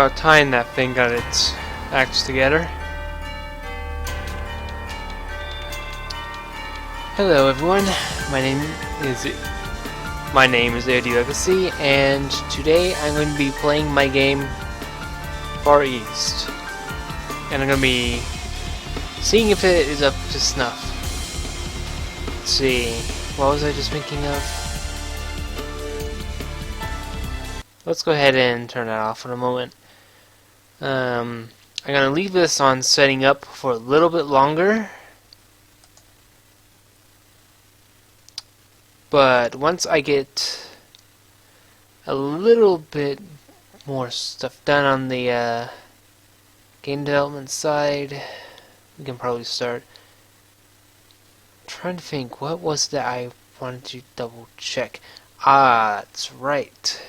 about time that thing got its acts together. Hello everyone, my name is AoDLegacy, and today I'm going to be playing my game Far East. And I'm going to be seeing if it is up to snuff. Let's see, what was I just thinking of? Let's go ahead and turn that off for a moment. I'm going to leave this on setting up for a little bit longer. But once I get a little bit more stuff done on the game development side, we can probably start. I'm trying to think, what was that I wanted to double check? Ah, that's right.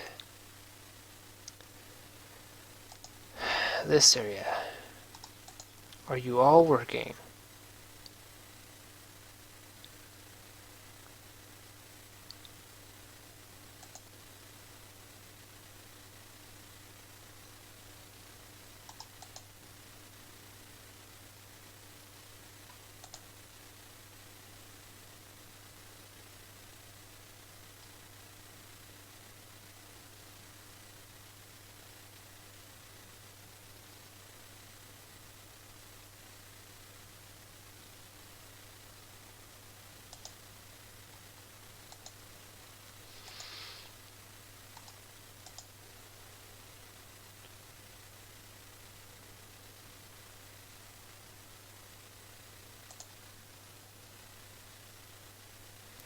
This area. Are you all working?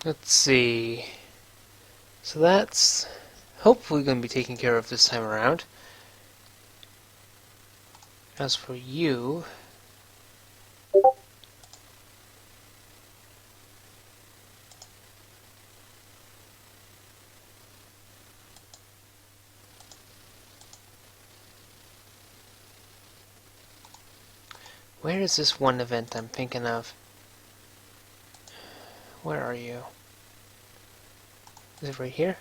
Let's see. So that's hopefully going to be taken care of this time around. As for you, where is this one event I'm thinking of? Where are you? Is it right here?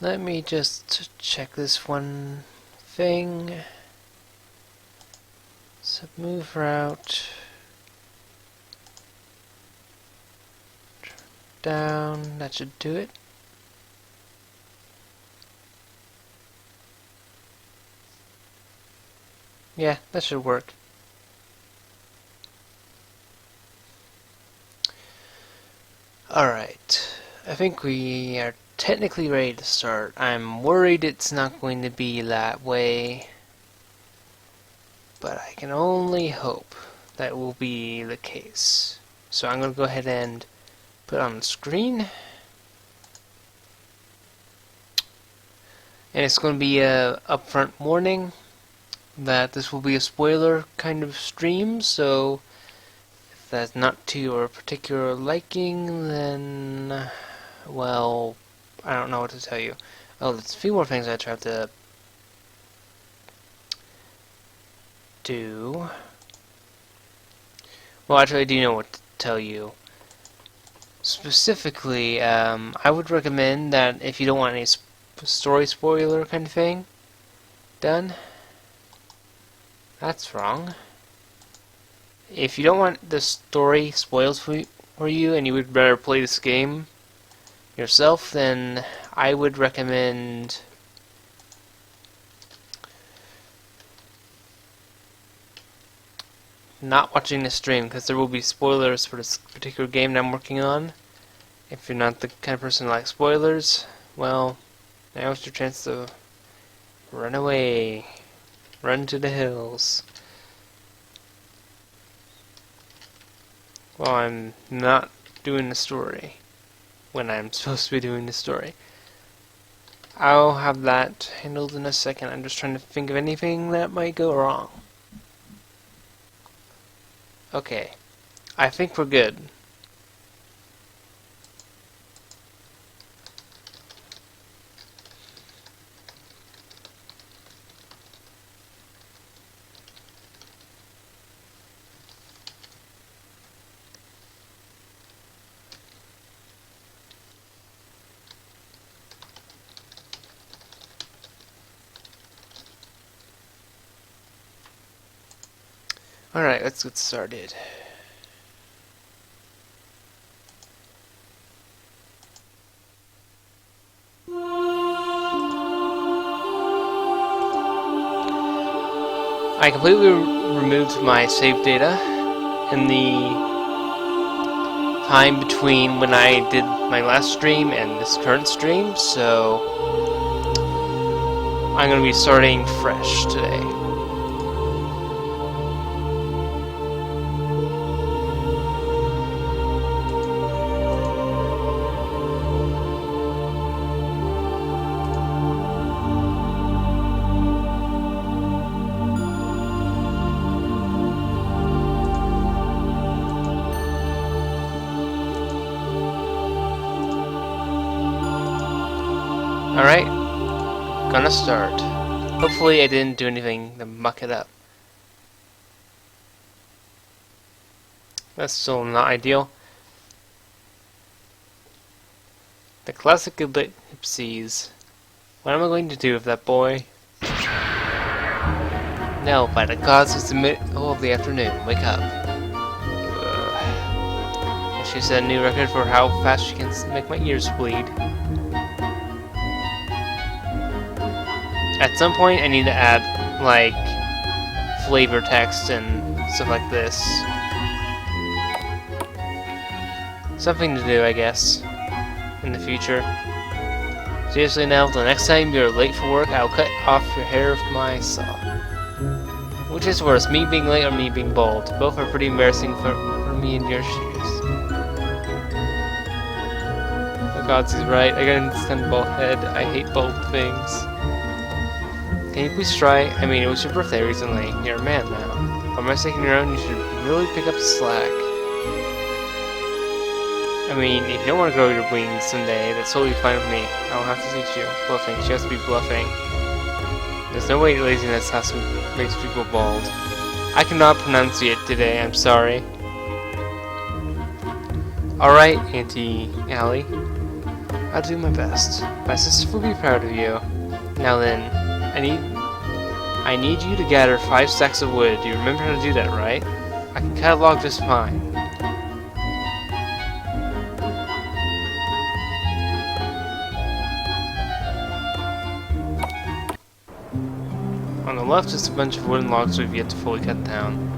Let me just check this one thing. Submove route. Down, that should do it. Yeah, that should work. Alright, I think we are technically ready to start. I'm worried it's not going to be that way, but I can only hope that will be the case. So I'm going to go ahead and put it on the screen. And it's going to be a upfront warning that this will be a spoiler kind of stream, so if that's not to your particular liking, then, well, I don't know what to tell you. Oh, there's a few more things I have to do. Well, actually, I do know what to tell you. Specifically, I would recommend that if you don't want any story spoiler kind of thing done, that's wrong. If you don't want the story spoiled for you and you would rather play this game yourself, then I would recommend not watching the stream, because there will be spoilers for this particular game that I'm working on, If you're not the kind of person who likes spoilers, well, now's your chance to run away. Run to the hills. Well, I'm not doing the story when I'm supposed to be doing the story. I'll have that handled in a second. I'm just trying to think of anything that might go wrong. Okay. I think we're good. Alright, let's get started. I completely removed my save data in the time between when I did my last stream and this current stream, so I'm going to be starting fresh today. Alright, gonna start. Hopefully I didn't do anything to muck it up. That's still not ideal. The classic ellipses. What am I going to do with that boy? No, by the gods, it's the middle of the afternoon. Wake up. She set a new record for how fast she can make my ears bleed. At some point, I need to add, like, flavor text and stuff like this. Something to do, I guess, in the future. Seriously now, the next time you're late for work, I'll cut off your hair with my saw. Which is worse, me being late or me being bald? Both are pretty embarrassing for me in your shoes. Oh god, he's right. I got an instant bald head. I hate bald things. Can you please try? I mean, it was your birthday recently. You're a man now. By my sake and your own, you should really pick up the slack. I mean, if you don't want to grow your wings someday, that's totally fine with me. I don't have to teach you. Bluffing. She has to be bluffing. There's no way laziness makes people bald. I cannot pronunciate today. I'm sorry. Alright, Auntie Allie. I'll do my best. My sister will be proud of you. Now then, I need you to gather 5 stacks of wood. Do you remember how to do that, right? I can cut a log just fine. On the left is a bunch of wooden logs we've yet to fully cut down.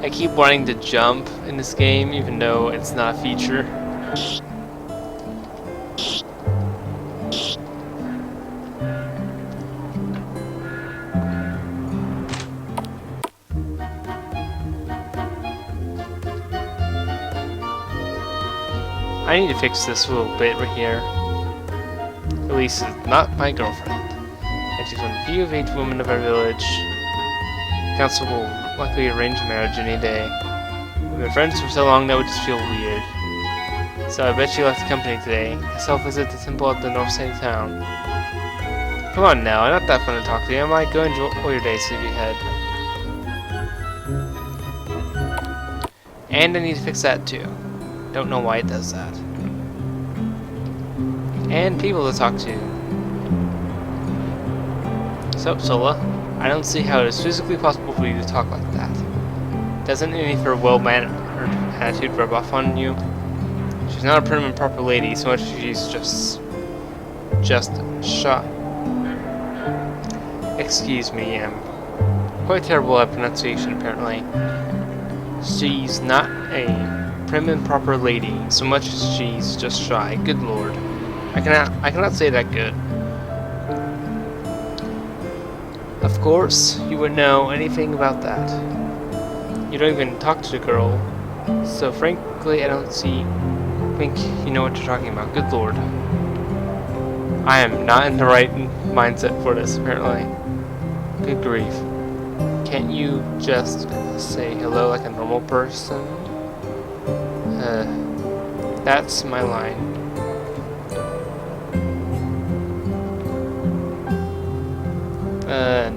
I keep wanting to jump in this game, even though it's not a feature. I need to fix this little bit right here. At least it's not my girlfriend. And she's one of the few of 8 women of our village. Council will likely arrange a marriage any day. We've been friends for so long that would just feel weird. So I bet she left the company today. I'll visit the temple at the north side of town. Come on now, I'm not that fun to talk to you, am I? Go enjoy your day, sleepyhead. And I need to fix that too. Don't know why it does that. And people to talk to. So, Sola, I don't see how it is physically possible for you to talk like that. Doesn't any of her well-mannered attitude rub off on you? She's She's not a prim and proper lady so much as she's just shy. Excuse me, I'm quite terrible at pronunciation apparently. She's not a prim and proper lady so much as she's just shy. Good lord. I cannot say that good. Of course, you wouldn't know anything about that. You don't even talk to the girl. So frankly, I don't think you know what you're talking about. Good lord. I am not in the right mindset for this, apparently. Good grief. Can't you just say hello like a normal person? That's my line.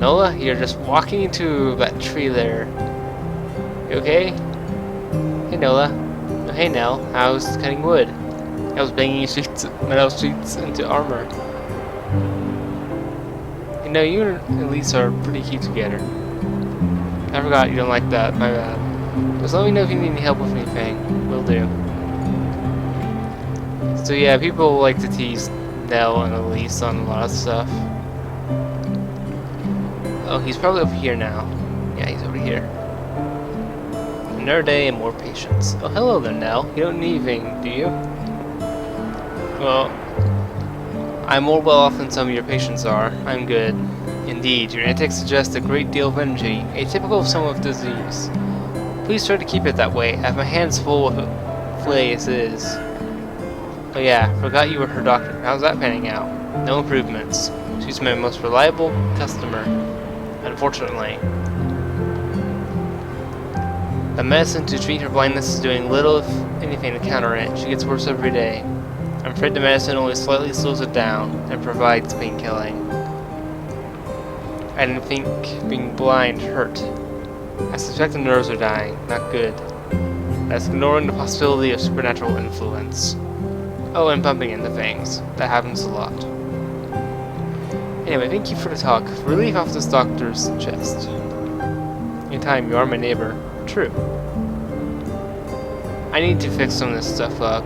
Nola, you're just walking into that tree there. You okay? Hey Nola. Oh, hey Nell, how's cutting wood? I was banging metal sheets into armor. You know, you and Lisa are pretty cute together. I forgot you don't like that, my bad. Just let me know if you need any help with anything. Will do. So yeah, people like to tease Nell and Elise on a lot of stuff. Oh, he's probably over here now. Yeah, he's over here. Another day and more patience. Oh, hello there, Nell. You don't need anything, do you? Well, I'm more well off than some of your patients are. I'm good. Indeed, your antics suggest a great deal of energy, atypical of someone with disease. Please try to keep it that way. I have my hands full with Flae as is. Oh yeah, forgot you were her doctor. How's that panning out? No improvements. She's my most reliable customer. Unfortunately. The medicine to treat her blindness is doing little, if anything, to counter it. She gets worse every day. I'm afraid the medicine only slightly slows it down and provides pain killing. I didn't think being blind hurt. I suspect the nerves are dying. Not good. That's ignoring the possibility of supernatural influence. Oh, and bumping into things. That happens a lot. Anyway, thank you for the talk. Relief off this doctor's chest. Anytime, you are my neighbor. True. I need to fix some of this stuff up.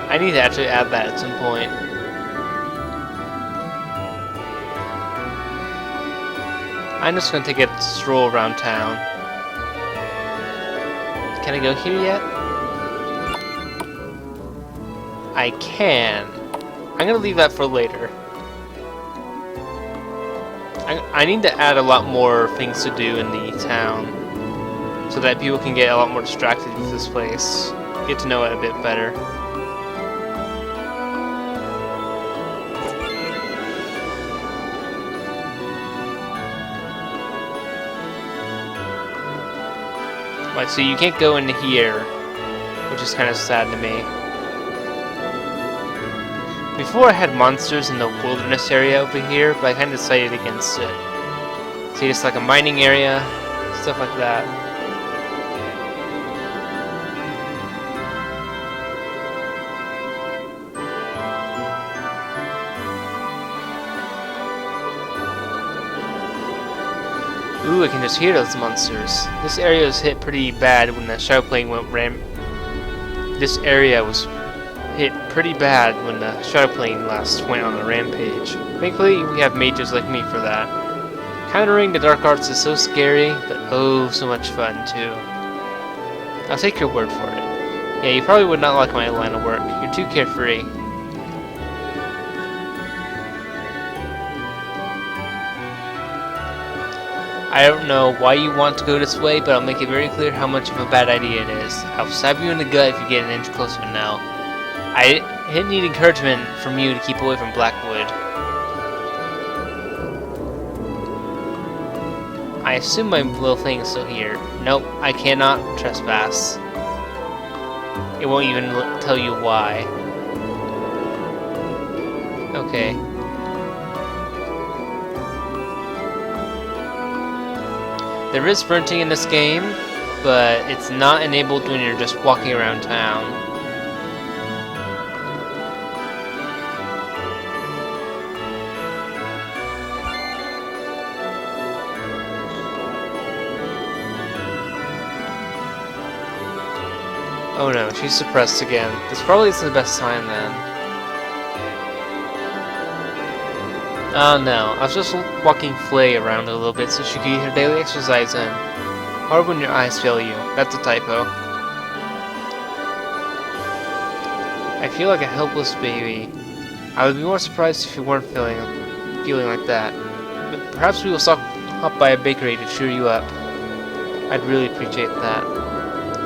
I need to actually add that at some point. I'm just going to take a stroll around town. Can I go here yet? I can. I'm going to leave that for later. I need to add a lot more things to do in the town so that people can get a lot more distracted with this place. Get to know it a bit better. Right, so you can't go into here, which is kind of sad to me. Before I had monsters in the wilderness area over here, but I kind of decided against it. See, it's like a mining area, stuff like that. Ooh, I can just hear those monsters. This area was hit pretty bad when the shadow plane went This area was hit pretty bad when the shadow plane last went on a rampage. Thankfully, we have mages like me for that. Countering the dark arts is so scary, but oh, so much fun too. I'll take your word for it. Yeah, you probably would not like my line of work. You're too carefree. I don't know why you want to go this way, but I'll make it very clear how much of a bad idea it is. I'll stab you in the gut if you get an inch closer now. I didn't need encouragement from you to keep away from Blackwood. I assume my little thing is still here. Nope, I cannot trespass. It won't even tell you why. Okay. There is sprinting in this game, but it's not enabled when you're just walking around town. Oh no, she's suppressed again. This probably isn't the best time then. Oh no, I was just walking Flae around a little bit so she could get her daily exercise in. Hard when your eyes fail you. That's a typo. I feel like a helpless baby. I would be more surprised if you weren't feeling like that. But perhaps we will stop by a bakery to cheer you up. I'd really appreciate that.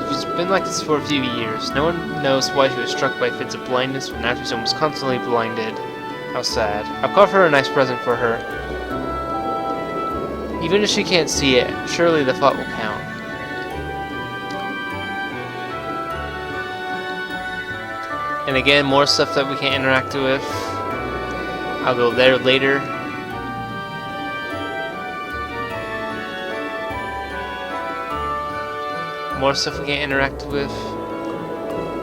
She's been like this for a few years. No one knows why she was struck by fits of blindness, but now she's almost constantly blinded. How sad. I'll carve her a nice present for her. Even if she can't see it, surely the thought will count. And again, more stuff that we can't interact with. I'll go there later. More stuff we can't interact with.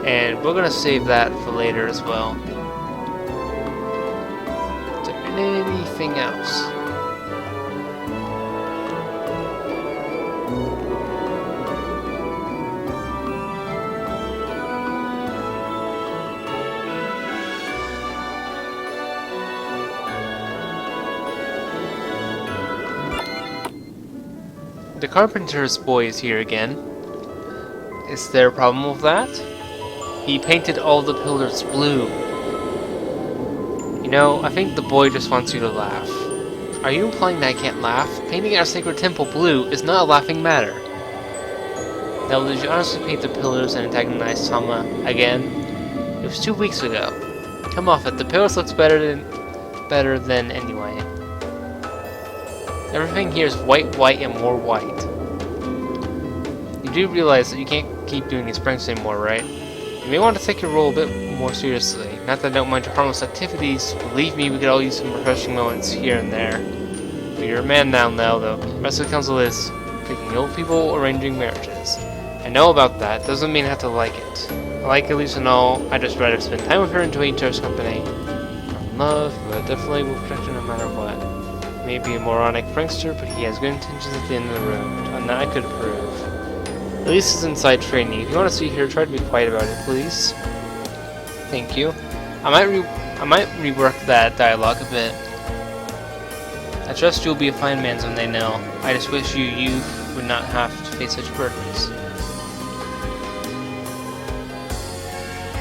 And we're gonna save that for later as well. Is there anything else? The carpenter's boy is here again. Is there a problem with that? He painted all the pillars blue. You know, I think the boy just wants you to laugh. Are you implying that I can't laugh? Painting our sacred temple blue is not a laughing matter. Now, did you honestly paint the pillars and antagonize Tama again? It was 2 weeks ago. Come off it, the pillars looks better than anyway. Everything here is white, white, and more white. You do realize that you can't keep doing these pranks anymore, right? You may want to take your role a bit more seriously. Not that I don't mind your harmless activities. Believe me, we could all use some refreshing moments here and there. But you're a man now, though. The rest of the council is picking old people, arranging marriages. I know about that. Doesn't mean I have to like it. I like Elise and all. I'd just rather spend time with her and enjoy each other's company. From love, but definitely will protect her no matter what. Maybe a moronic prankster, but he has good intentions at the end of the road, and that I could approve. Elise is inside training. If you want to see her, try to be quiet about it, please. Thank you. I might rework that dialogue a bit. I trust you'll be a fine man someday, Nell. I just wish you would not have to face such burdens.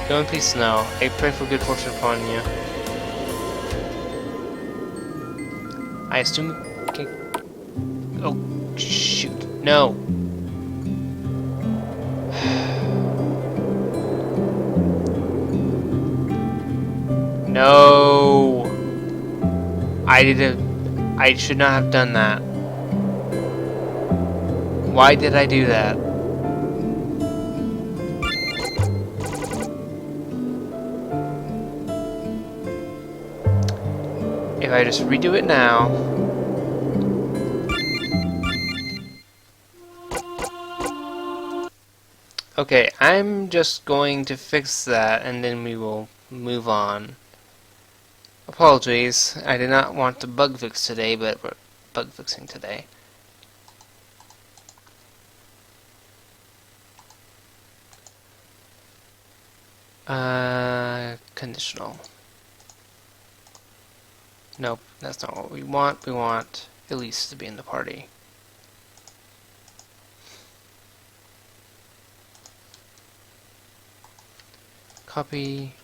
Go in peace, Nell. I pray for good fortune upon you. I assume... Okay. Oh, shoot. No. No. I should not have done that. Why did I do that? If I just redo it now. Okay, I'm just going to fix that and then we will move on. Apologies, I did not want to bug fix today, but we're bug fixing today. Conditional. Nope, that's not what we want. We want Elise to be in the party. Copy.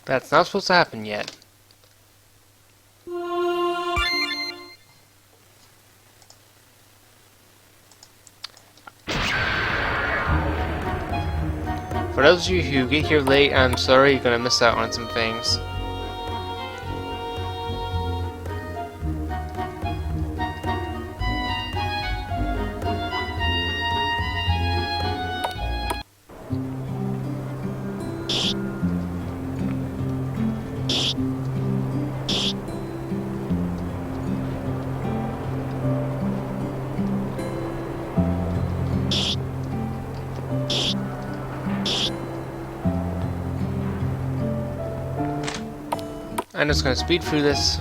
That's not supposed to happen yet. For those of you who get here late, I'm sorry, you're gonna miss out on some things. I'm just going to speed through this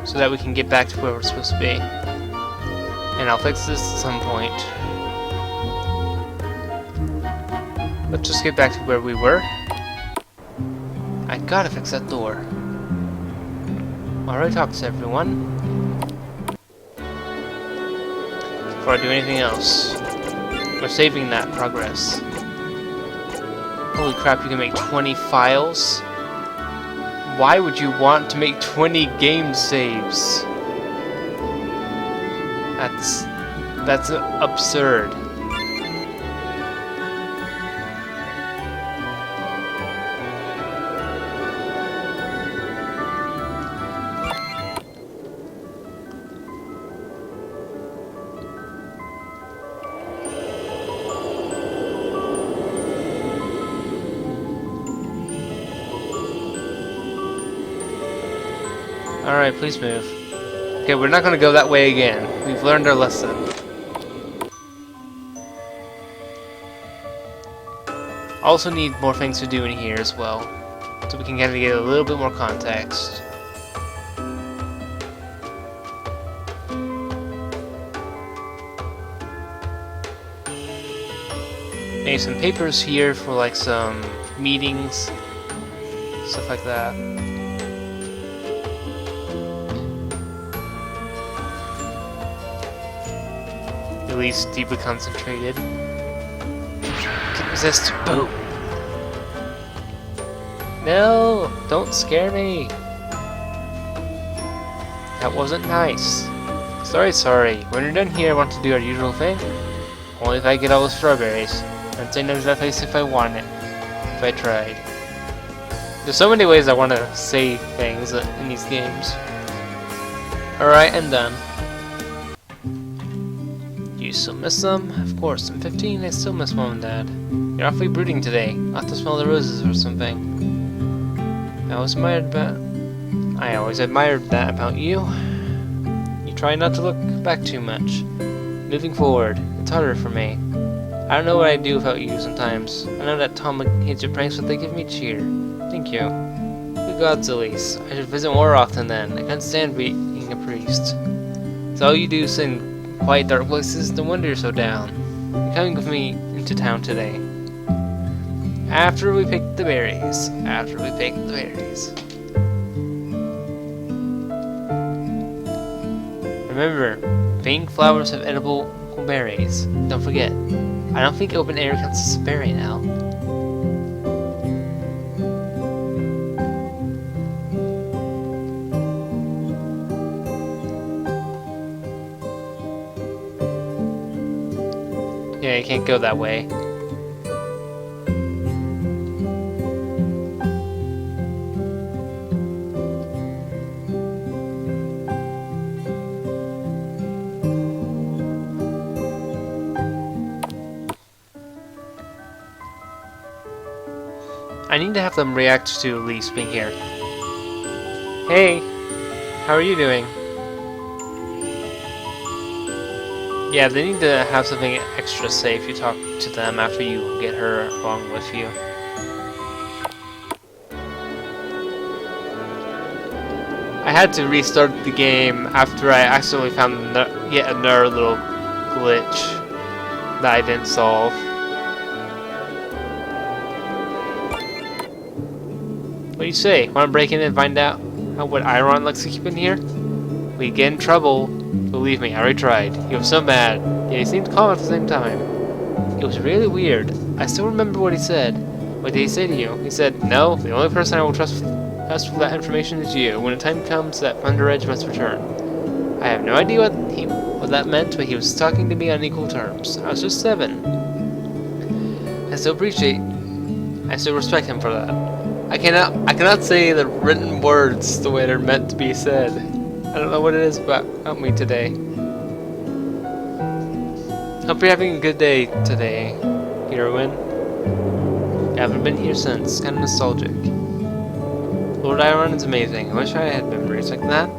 so that we can get back to where we're supposed to be. And I'll fix this at some point. Let's just get back to where we were. I gotta fix that door. Alright, talk to everyone. Before I do anything else. We're saving that progress. Holy crap, you can make 20 files? Why would you want to make 20 game saves? That's absurd. Alright, please move. Okay, we're not gonna go that way again. We've learned our lesson. Also need more things to do in here as well, so we can kind of get a little bit more context. Maybe some papers here for like some meetings, stuff like that. At least deeply concentrated. Can resist. Oh. No! Don't scare me! That wasn't nice. Sorry. When you're done here, I want to do our usual thing. Only if I get all the strawberries. I'd say no to that place if I want it. If I tried. There's so many ways I want to say things in these games. Alright, I'm done. You still miss them? Of course, I'm 15, I still miss Mom and Dad. You're awfully brooding today. I'll have to smell the roses or something. I always admired that about you. You try not to look back too much. Moving forward, it's harder for me. I don't know what I'd do without you sometimes. I know that Tom hates your pranks, but they give me cheer. Thank you. Good gods, Elise. I should visit more often then. I can't stand being a priest. It's all you do, sin quiet dark places, no wonder you're so down. You're coming with me into town today. After we pick the berries. Remember, faint flowers have edible berries. Don't forget. I don't think open air counts as a berry now. Yeah, you can't go that way. I need to have them react to Elise being here. Hey, how are you doing? Yeah, they need to have something extra to say if you talk to them after you get her along with you. I had to restart the game after I accidentally found yet another little glitch that I didn't solve. What do you say? Want to break in and find out what Iron likes to keep in here? We get in trouble. Believe me, I already tried. He was so mad, yet he seemed calm at the same time. It was really weird. I still remember what he said. What did he say to you? He said, "No, the only person I will trust for that information is you. When the time comes, that Thunder Edge must return." I have no idea what that meant, but he was talking to me on equal terms. I was just 7. I still respect him for that. I cannot say the written words the way they're meant to be said. I don't know what it is about me today. Hope you're having a good day today, heroine. I haven't been here since. Kind of nostalgic. Lord Iron is amazing. I wish I had memories like that.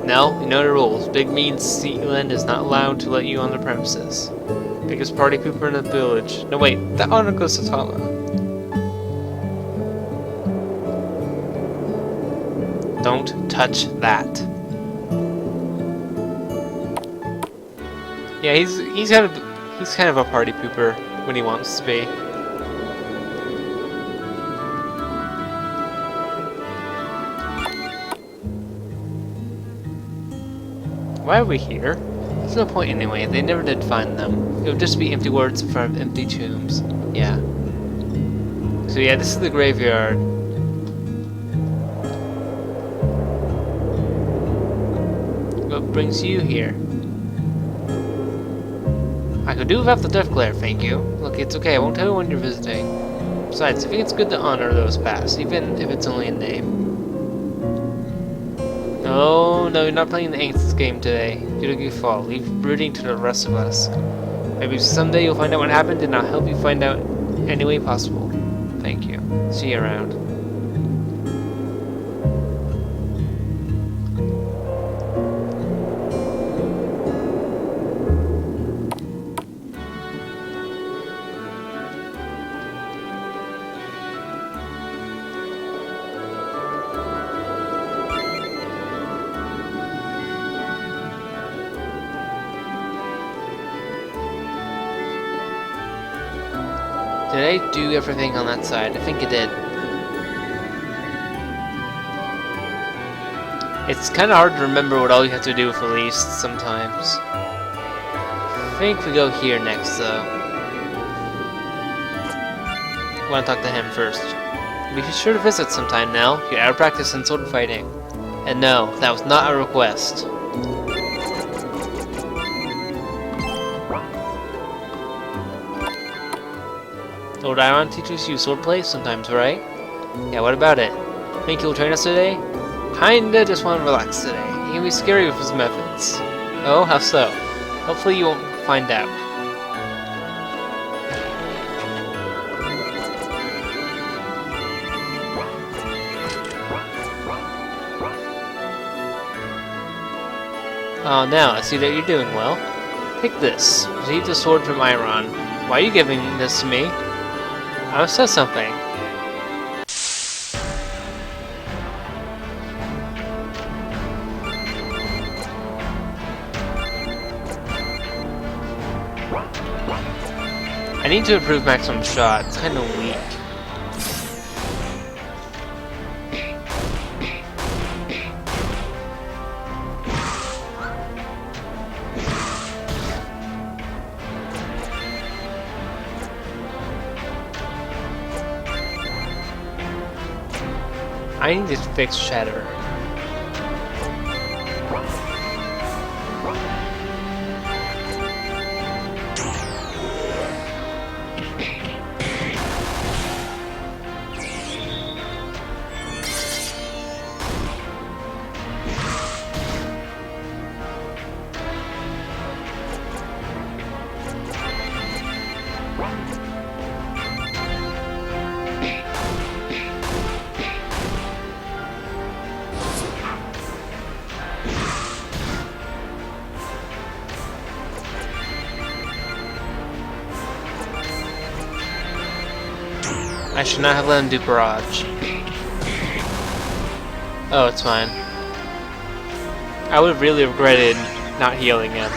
No, you know the rules. Big Mean Sealand is not allowed to let you on the premises. Biggest party pooper in the village. No wait, that honor goes to Tala. Don't touch that. Yeah, he's kind of a party pooper when he wants to be. Why are we here? There's no point anyway. They never did find them. It would just be empty words in front of empty tombs. Yeah. So yeah, this is the graveyard. What brings you here? I could do without the death glare, thank you. Look, it's okay, I won't tell you when you're visiting. Besides, I think it's good to honor those past, even if it's only in name. Oh, no, you're not playing the Angst game today. You're a goofball. Leave brooding to the rest of us. Maybe someday you'll find out what happened, and I'll help you find out any way possible. Thank you. See you around. Did I do everything on that side? I think I did. It's kind of hard to remember what all you have to do with Elise sometimes. I think we go here next, though. I want to talk to him first. Be sure to visit sometime now. You're out of practice in sword fighting. And no, that was not a request. Lord Iron teaches you swordplay sometimes, right? Yeah, what about it? Think he'll train us today? Kinda just want to relax today. He can be scary with his methods. Oh, how so? Hopefully you won't find out. Oh, now I see that you're doing well. Take this. Receive the sword from Iron. Why are you giving this to me? I said something. I need to improve maximum shot. It's kind of weak. I need to fix Shatter. I should not have let him do barrage. Oh, it's fine. I would have really regretted not healing him.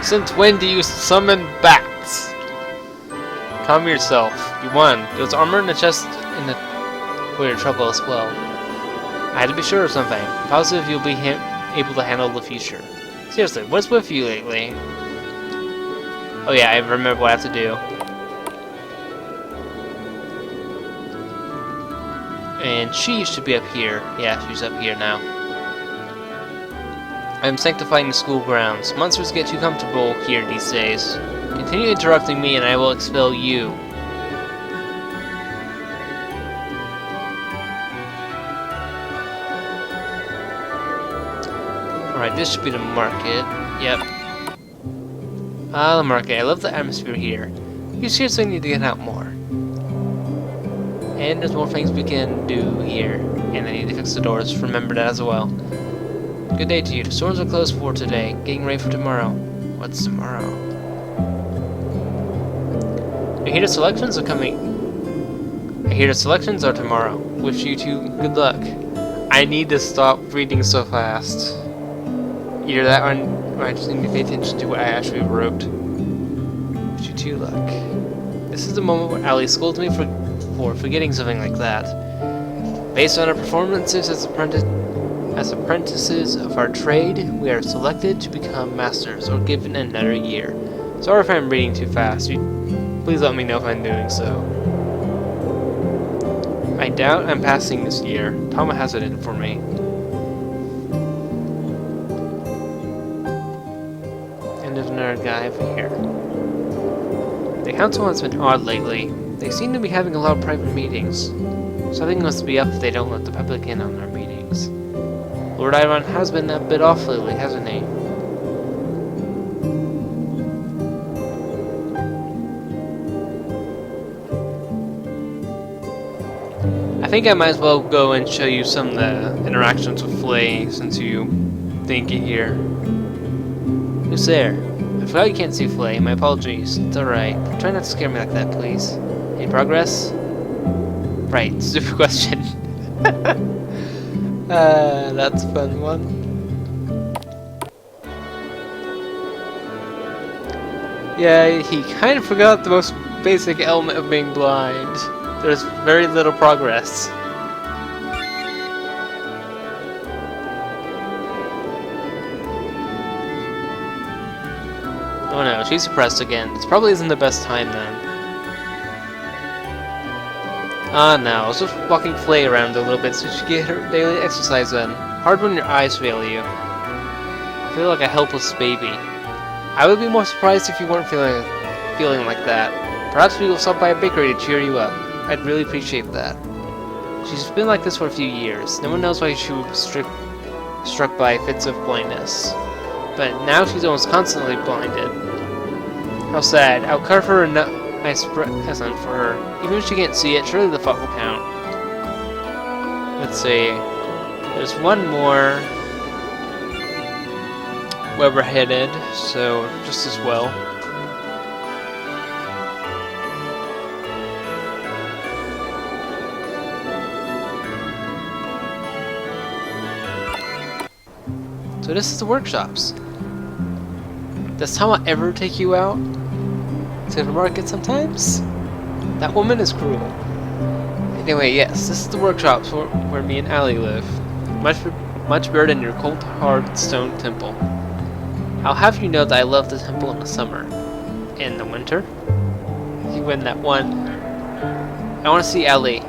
Since when do you summon bats? Calm yourself. You won. There's armor in the chest in the for your trouble as well. I had to be sure of something. I'm positive you'll be able to handle the future. Seriously, what's with you lately? Oh yeah, I remember what I have to do. And she should be up here. Yeah, she's up here now. I'm sanctifying the school grounds. Monsters get too comfortable here these days. Continue interrupting me and I will expel you. Alright, this should be the market. Yep. Ah, the market. I love the atmosphere here. You seriously need to get out more. And there's more things we can do here. And I need to fix the doors. Remember that as well. Good day to you. The stores are closed for today. Getting ready for tomorrow. What's tomorrow? I hear the selections are coming. I hear the selections are tomorrow. Wish you two good luck. I need to stop reading so fast. Either that or I just need to pay attention to what I actually wrote. Wish you two luck. This is the moment where Ali scolds me for forgetting something like that. Based on our performances as apprentices of our trade, we are selected to become masters or given another year. Sorry if I'm reading too fast. Please let me know if I'm doing so. I doubt I'm passing this year. Tama has it in for me. And there's another guy over here. The council has been odd lately. They seem to be having a lot of private meetings. Something must be up if they don't let the public in on their meetings. Lord Iron has been a bit off lately, hasn't he? I think I might as well go and show you some of the interactions with Flae since you didn't get here. Who's there? I forgot you can't see Flae. My apologies. It's alright. Try not to scare me like that, please. Any progress? Right, stupid question. That's a fun one. Yeah, he kind of forgot the most basic element of being blind. There's very little progress. Oh no, she's suppressed again. This probably isn't the best time then. Ah no, I was just walking Flae around a little bit so she could get her daily exercise then. Hard when your eyes fail you. I feel like a helpless baby. I would be more surprised if you weren't feeling like that. Perhaps we will stop by a bakery to cheer you up. I'd really appreciate that. She's been like this for a few years. No one knows why she was struck by fits of blindness. But now she's almost constantly blinded. How sad. I'll carve her a nice present for her. Even if she can't see it, surely the thought will count. Let's see. There's one more where we're headed, so just as well. So this is the workshops. Does Tama ever take you out to the market sometimes? That woman is cruel. Anyway, yes, this is the workshops where me and Ali live. Much better than your cold, hard stone temple. I'll have you know that I love the temple in the summer. In the winter? You win that one. I want to see Ali.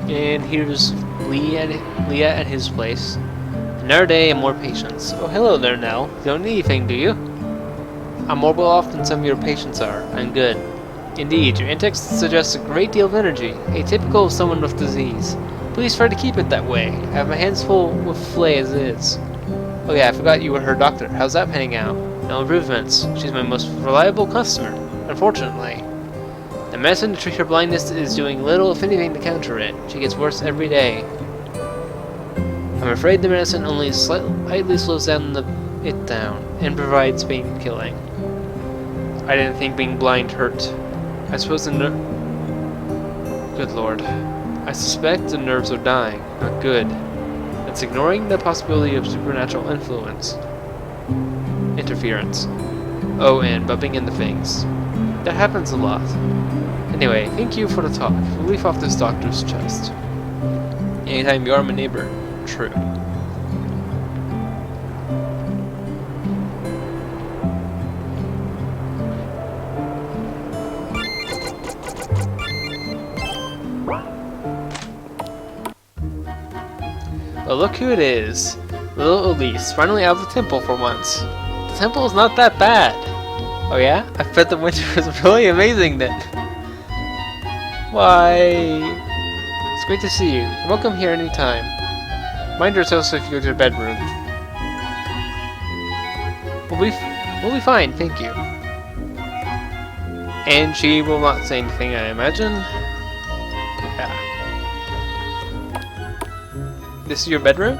And here's Leah at his place. Another day and more patience. Oh, hello there, Nell. You don't need anything, do you? I'm more well off than some of your patients are. I'm good. Indeed, your index suggests a great deal of energy, atypical of someone with disease. Please try to keep it that way. I have my hands full with Flae as is. Oh yeah, I forgot you were her doctor. How's that panning out? No improvements. She's my most reliable customer, unfortunately. The medicine to treat her blindness is doing little, if anything, to counter it. She gets worse every day. I'm afraid the medicine only slightly slows down it down and provides pain killing. I didn't think being blind hurt. I suppose the Good lord. I suspect the nerves are dying. Not good. That's ignoring the possibility of supernatural influence. Interference. Oh, and bumping into things. That happens a lot. Anyway, thank you for the talk. We'll leave off this doctor's chest. Anytime you are my neighbor. True. Well, look who it is. Little Elise, finally out of the temple for once. The temple is not that bad. Oh yeah? I bet the winter is really amazing then. Why? It's great to see you. You're welcome here anytime. Mind yourself if you go to your bedroom. We'll be fine, thank you. And she will not say anything, I imagine. Yeah. This is your bedroom?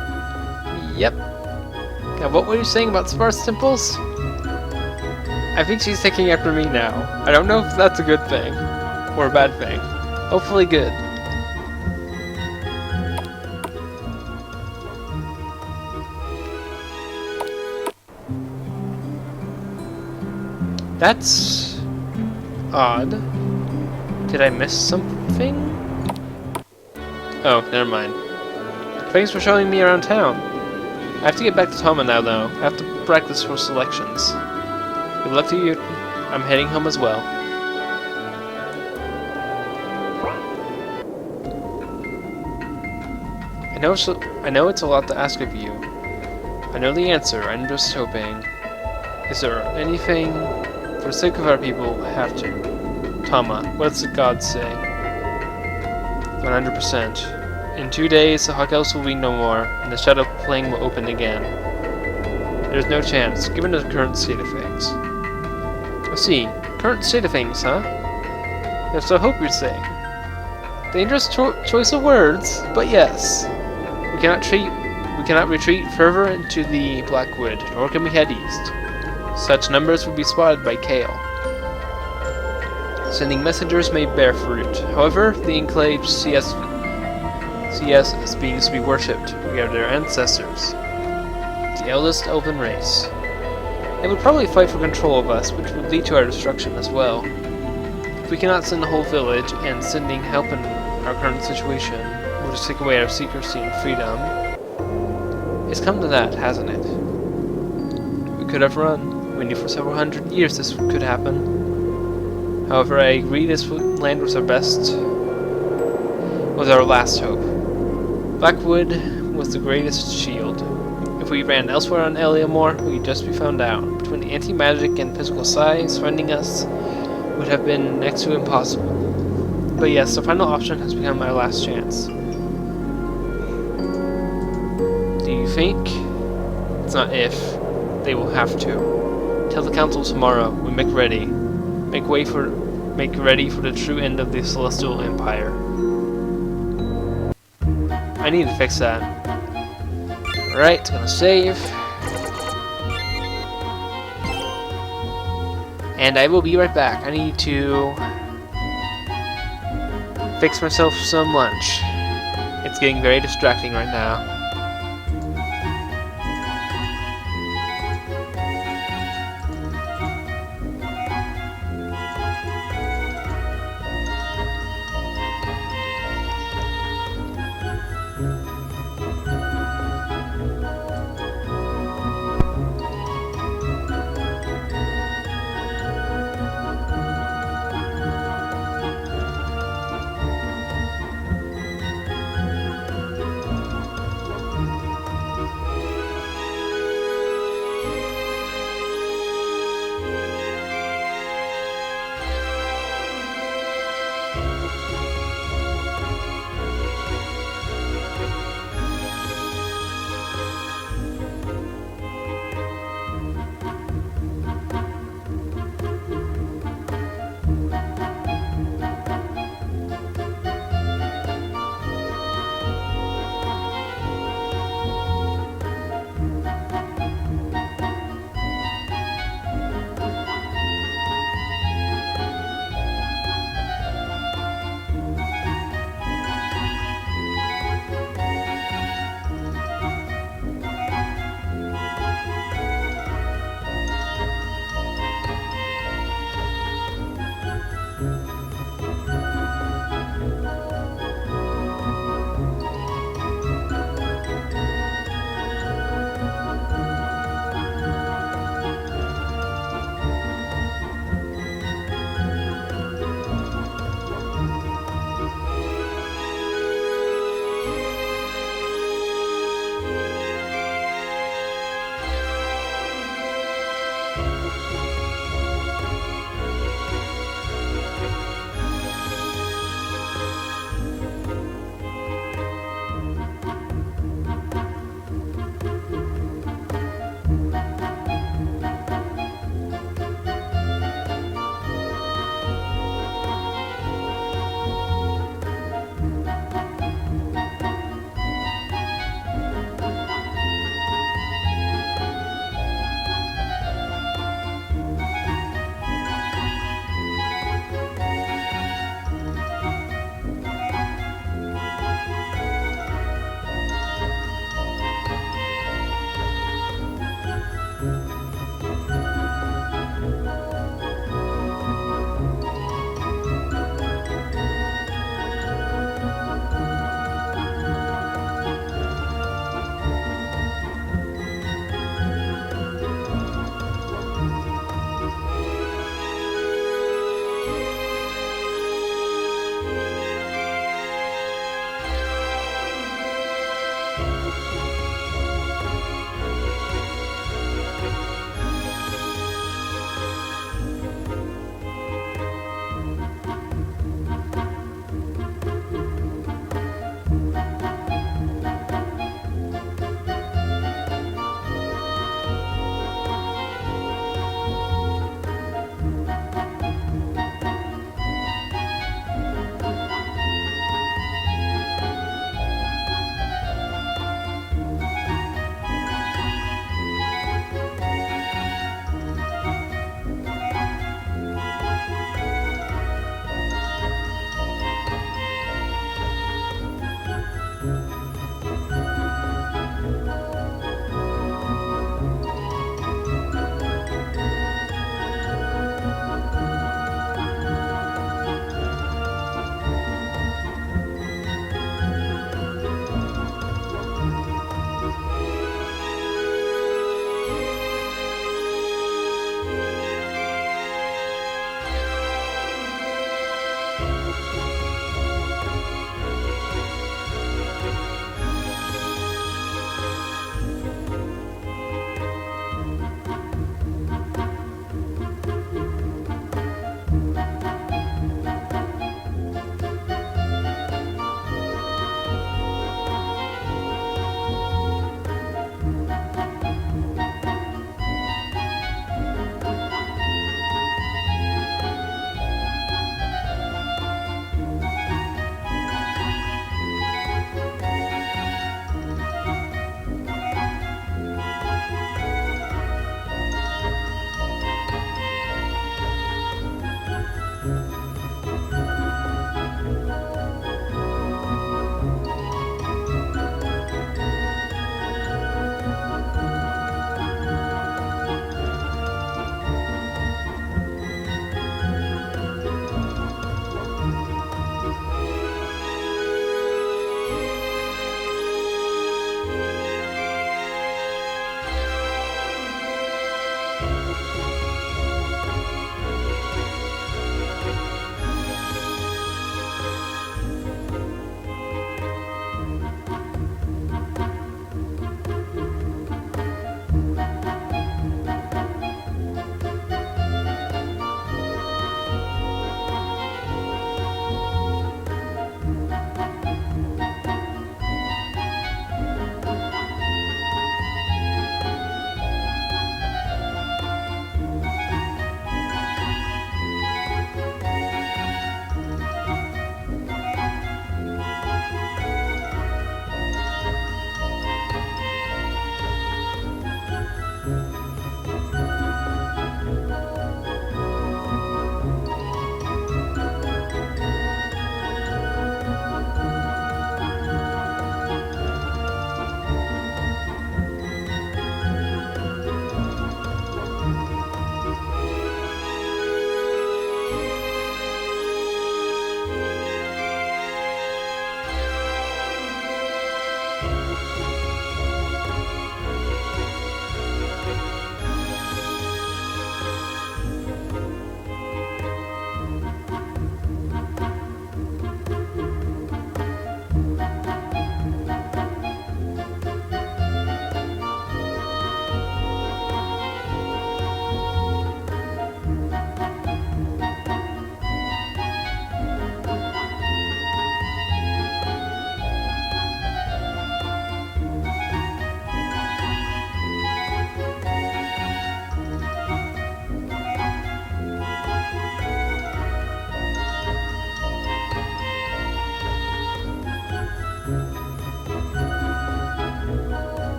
Yep. Now, what were you saying about sparse temples? I think she's taking after me now. I don't know if that's a good thing or a bad thing. Hopefully good. That's odd. Did I miss something? Oh, never mind. Thanks for showing me around town. I have to get back to Tama now, though. I have to practice for selections. Good luck to you. I'm heading home as well. I know it's a lot to ask of you. I know the answer. I'm just hoping. Is there anything? For the sake of our people, have to. Tama, what does the gods say? 100%. In 2 days, the Hawk Elves will be no more, and the Shadow Plane will open again. There's no chance, given the current state of things. I see. Current state of things, huh? Yes, I hope you're saying. Dangerous choice of words, but yes. We cannot retreat further into the Blackwood, nor can we head east. Such numbers will be spotted by Kale. Sending messengers may bear fruit. However, the Enclave see us as beings to be worshipped. We are their ancestors. The eldest elven race. They would probably fight for control of us, which would lead to our destruction as well. If we cannot send the whole village, and sending help in our current situation will just take away our secrecy and freedom. It's come to that, hasn't it? We could have run. We knew for several hundred years this could happen. However, I agree this land was our last hope. Blackwood was the greatest shield. If we ran elsewhere on Eliamore, we'd just be found out. Between the anti-magic and physical size, finding us would have been next to impossible. But yes, the final option has become our last chance. Do you think? It's not if. They will have to. Tell the council tomorrow. We make ready. Make ready for the true end of the Celestial Empire. I need to fix that. Alright, gonna save. And I will be right back. I need to fix myself some lunch. It's getting very distracting right now.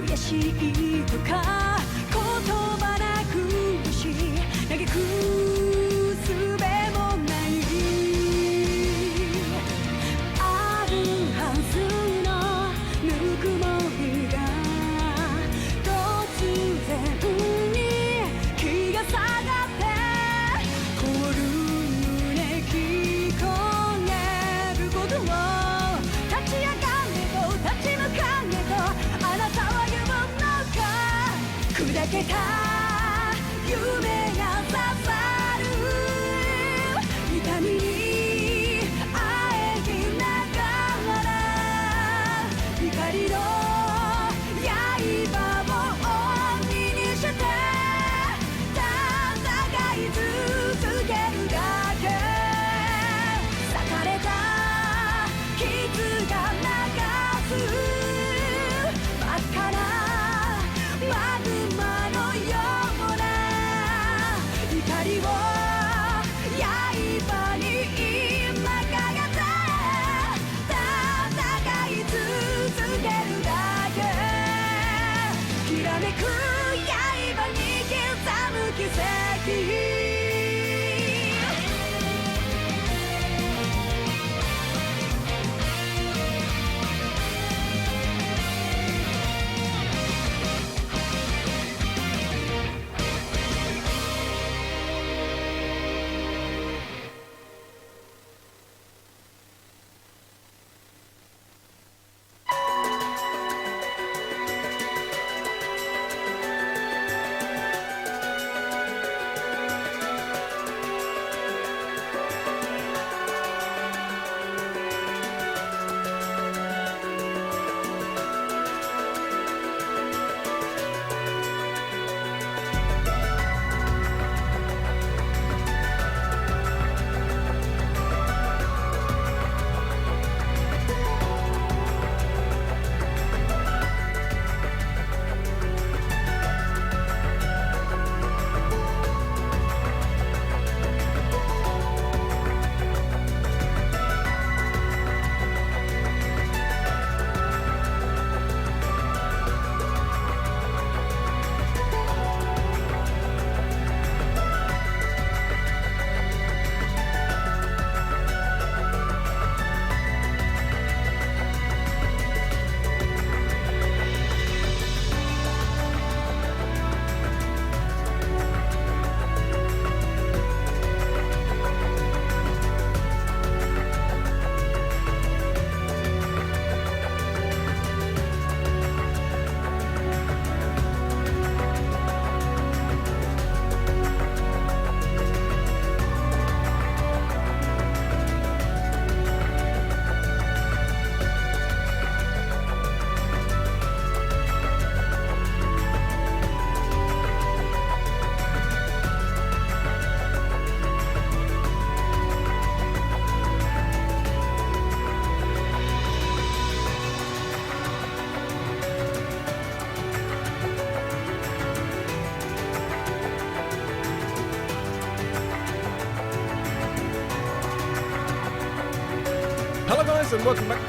悔しいとか言葉なくし嘆く術もないあるはずのぬくもりが突然に気が下がって凍る胸聞こえることを立ち上がれと立ち向かえとあなたは言うのか砕けた夢が刺さる痛みにあえぎながら光の刃を鬼にして戦い続けるだけ裂かれた傷が流す真っ赤なマグマのような怒りを刃に今かけて戦い続けるだけきらめく刃に刻む奇跡Hello guys and welcome back.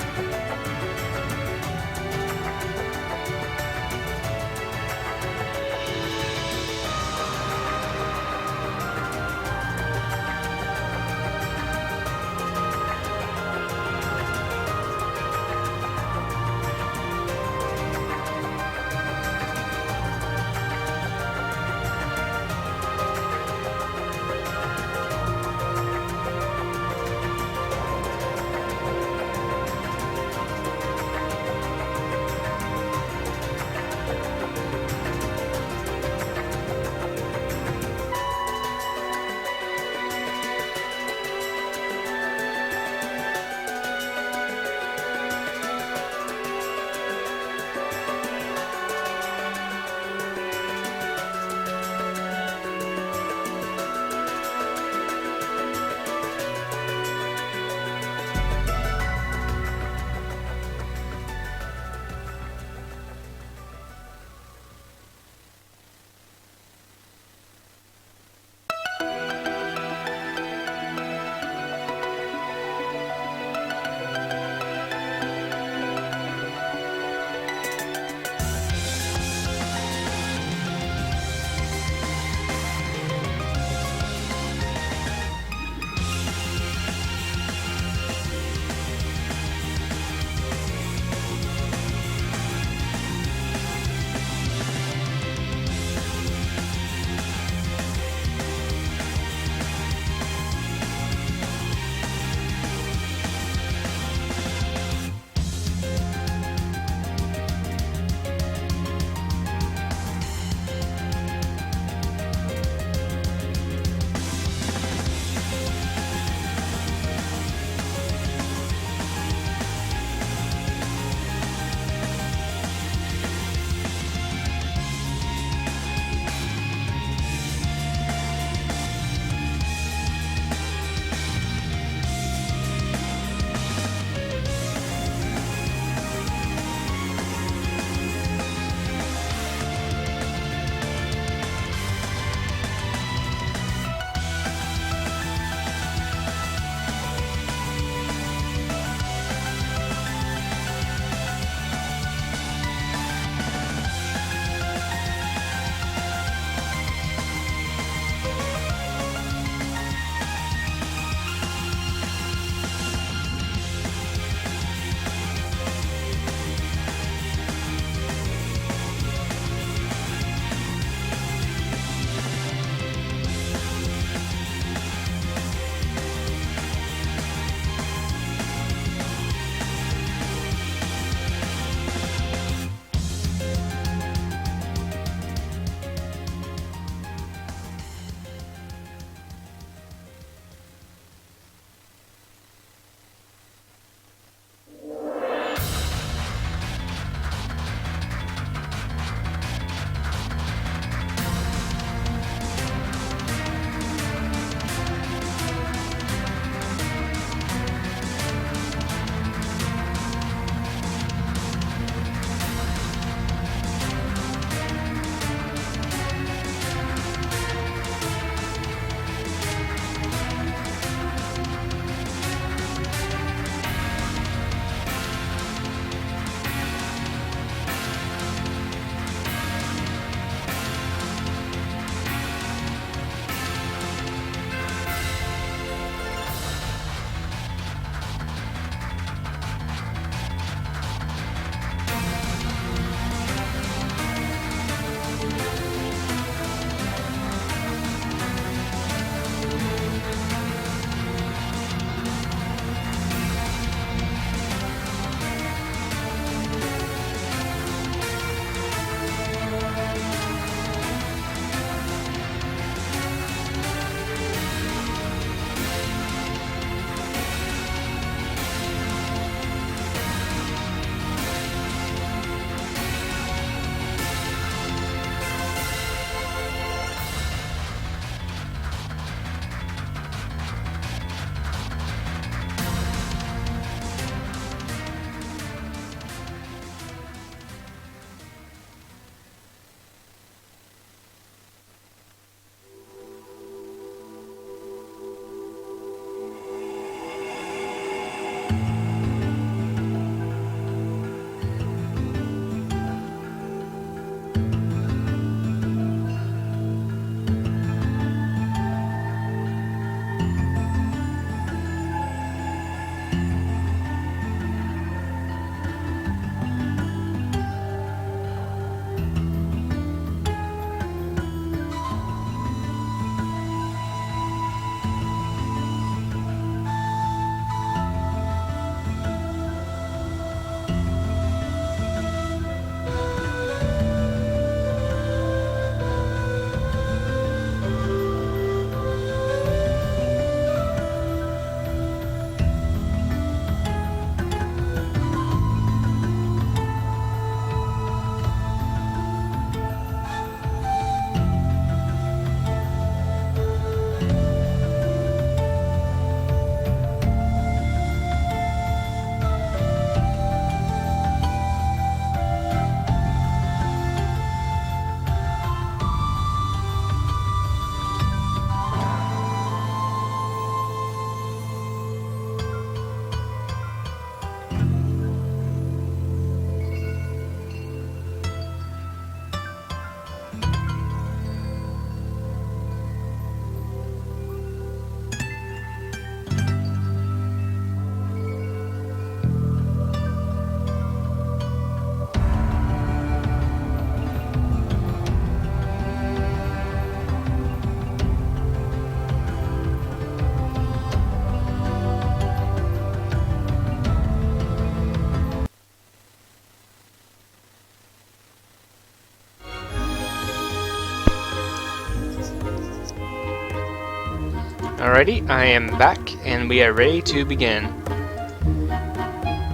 Alrighty, I am back, and we are ready to begin.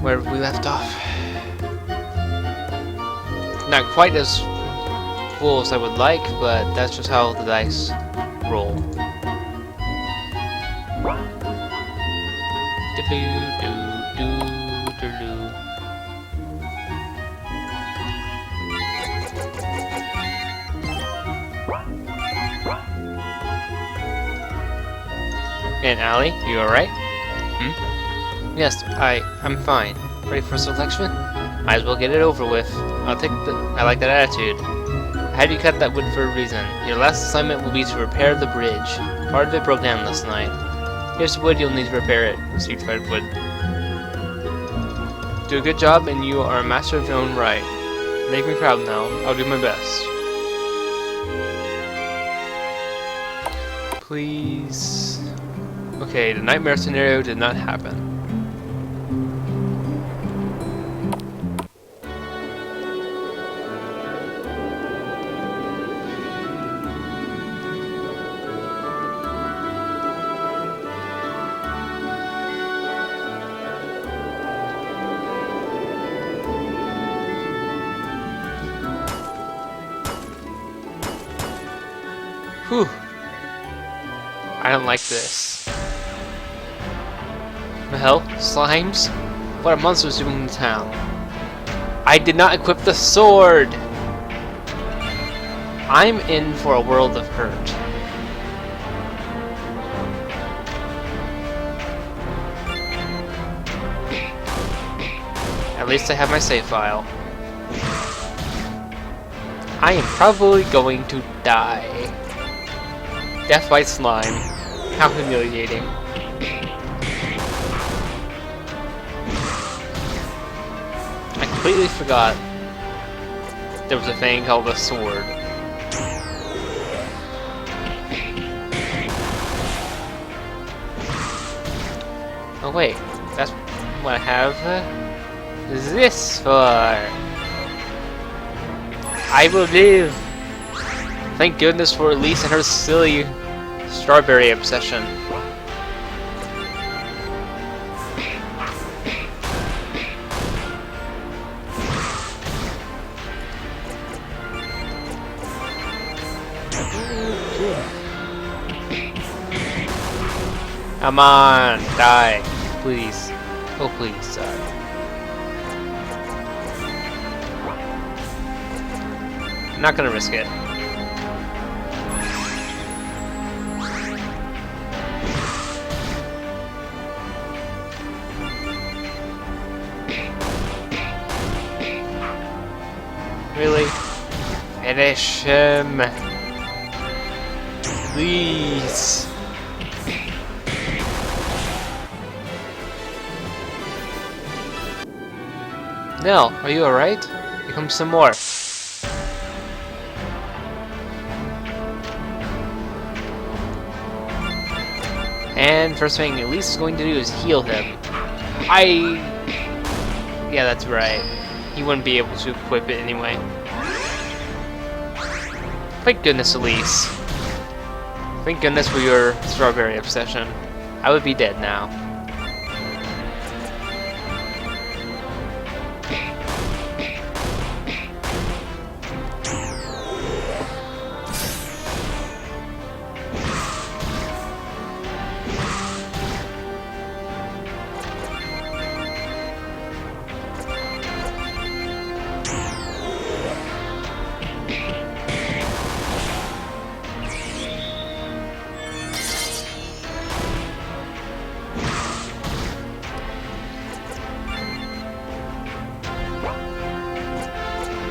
Where we left off. Not quite as full as I would like, but that's just how the dice roll. And Allie, you alright? Hmm? Yes, I'm fine. Ready for selection? Might as well get it over with. I like that attitude. I had you cut that wood for a reason. Your last assignment will be to repair the bridge. Part of it broke down last night. Here's the wood, you'll need to repair it. Certified wood. Do a good job and you are a master of your own right. Make me proud now. I'll do my best. Please. Okay, the nightmare scenario did not happen. Whew. I don't like this. The hell? Slimes? What are monsters doing in town? I did not equip the sword! I'm in for a world of hurt. At least I have my save file. I am probably going to die. Death by slime. How humiliating. I completely forgot there was a thing called a sword. Oh wait, that's what I have this for. I will live! Thank goodness for Elise and her silly strawberry obsession. Come on, die, please. Oh, please, die. I'm not gonna risk it. Really? Finish him. Please. Nell, are you alright? Here comes some more. And first thing Elise is going to do is heal him. Yeah, that's right. He wouldn't be able to equip it anyway. Thank goodness, Elise. Thank goodness for your strawberry obsession. I would be dead now.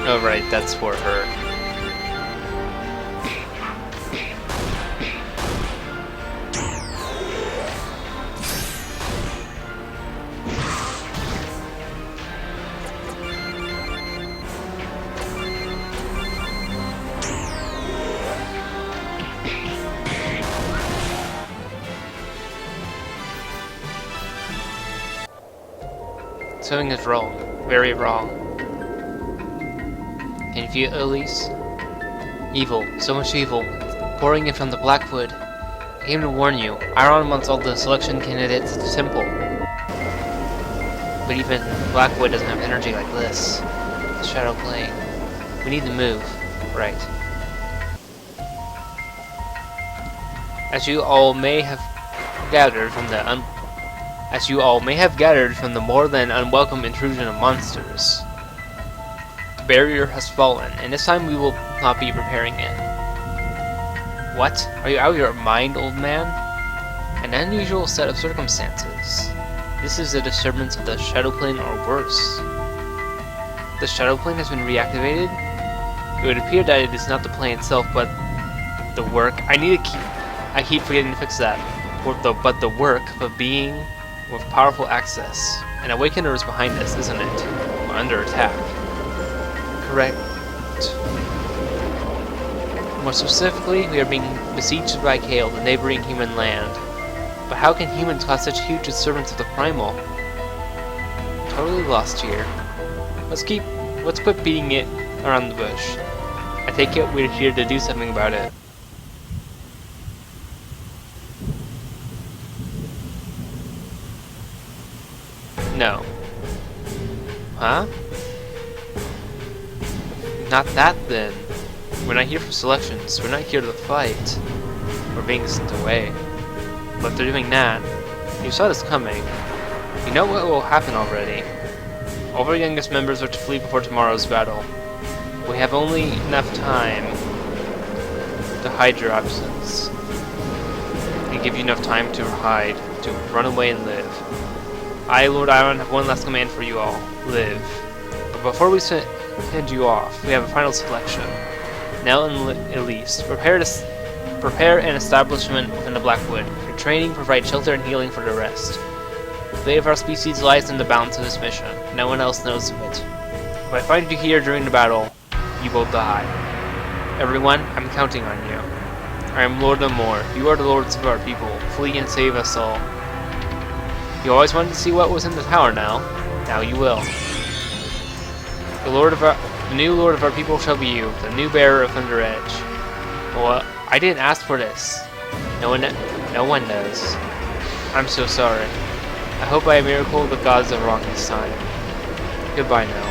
Oh right, that's for her. Something is wrong. Very wrong. Can you feel it, Elise? Evil. So much evil. Pouring in from the Blackwood. I came to warn you. Iron wants all the selection candidates at the temple. But even Blackwood doesn't have energy like this. The Shadow Plane. We need to move. Right. As you all may have gathered from the more than unwelcome intrusion of monsters, the barrier has fallen, and this time we will not be repairing it. What? Are you out of your mind, old man? An unusual set of circumstances. This is a disturbance of the Shadow Plane or worse. The Shadow Plane has been reactivated? It would appear that it is not the plane itself, but the work. I keep forgetting to fix that. But the work of a being with powerful access. An Awakener is behind us, isn't it? We're under attack. Correct. More specifically, we are being besieged by Kale, the neighboring human land. But how can humans cause such huge disturbance of the primal? Totally lost here. Let's quit beating it around the bush. I take it we're here to do something about it. No. Huh? Not that then. We're not here for selections. We're not here to fight. We're being sent away. But they're doing that. You saw this coming. You know what will happen already. All of our youngest members are to flee before tomorrow's battle. We have only enough time to hide your absence. And give you enough time to hide, to run away and live. I, Lord Iron, have one last command for you all. Live. But before we send you off, we have a final selection. Nell and Elise, prepare an establishment within the Blackwood. For training, provide shelter and healing for the rest. The fate of our species lies in the balance of this mission. No one else knows of it. If I find you here during the battle, you will die. Everyone, I'm counting on you. I am Lord Amor. You are the lords of our people. Flee and save us all. You always wanted to see what was in the tower now. Now you will. The new lord of our people shall be you, the new bearer of Thunder Edge. Well, I didn't ask for this. No one knows. I'm so sorry. I hope by a miracle the gods are wrong this time. Goodbye now.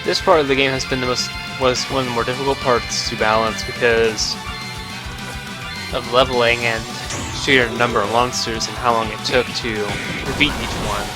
This part of the game has been was one of the more difficult parts to balance because of leveling and sheer number of monsters and how long it took to defeat each one.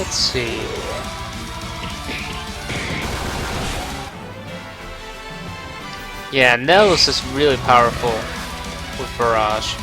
Let's see. Yeah, Nell's is really powerful with Barrage.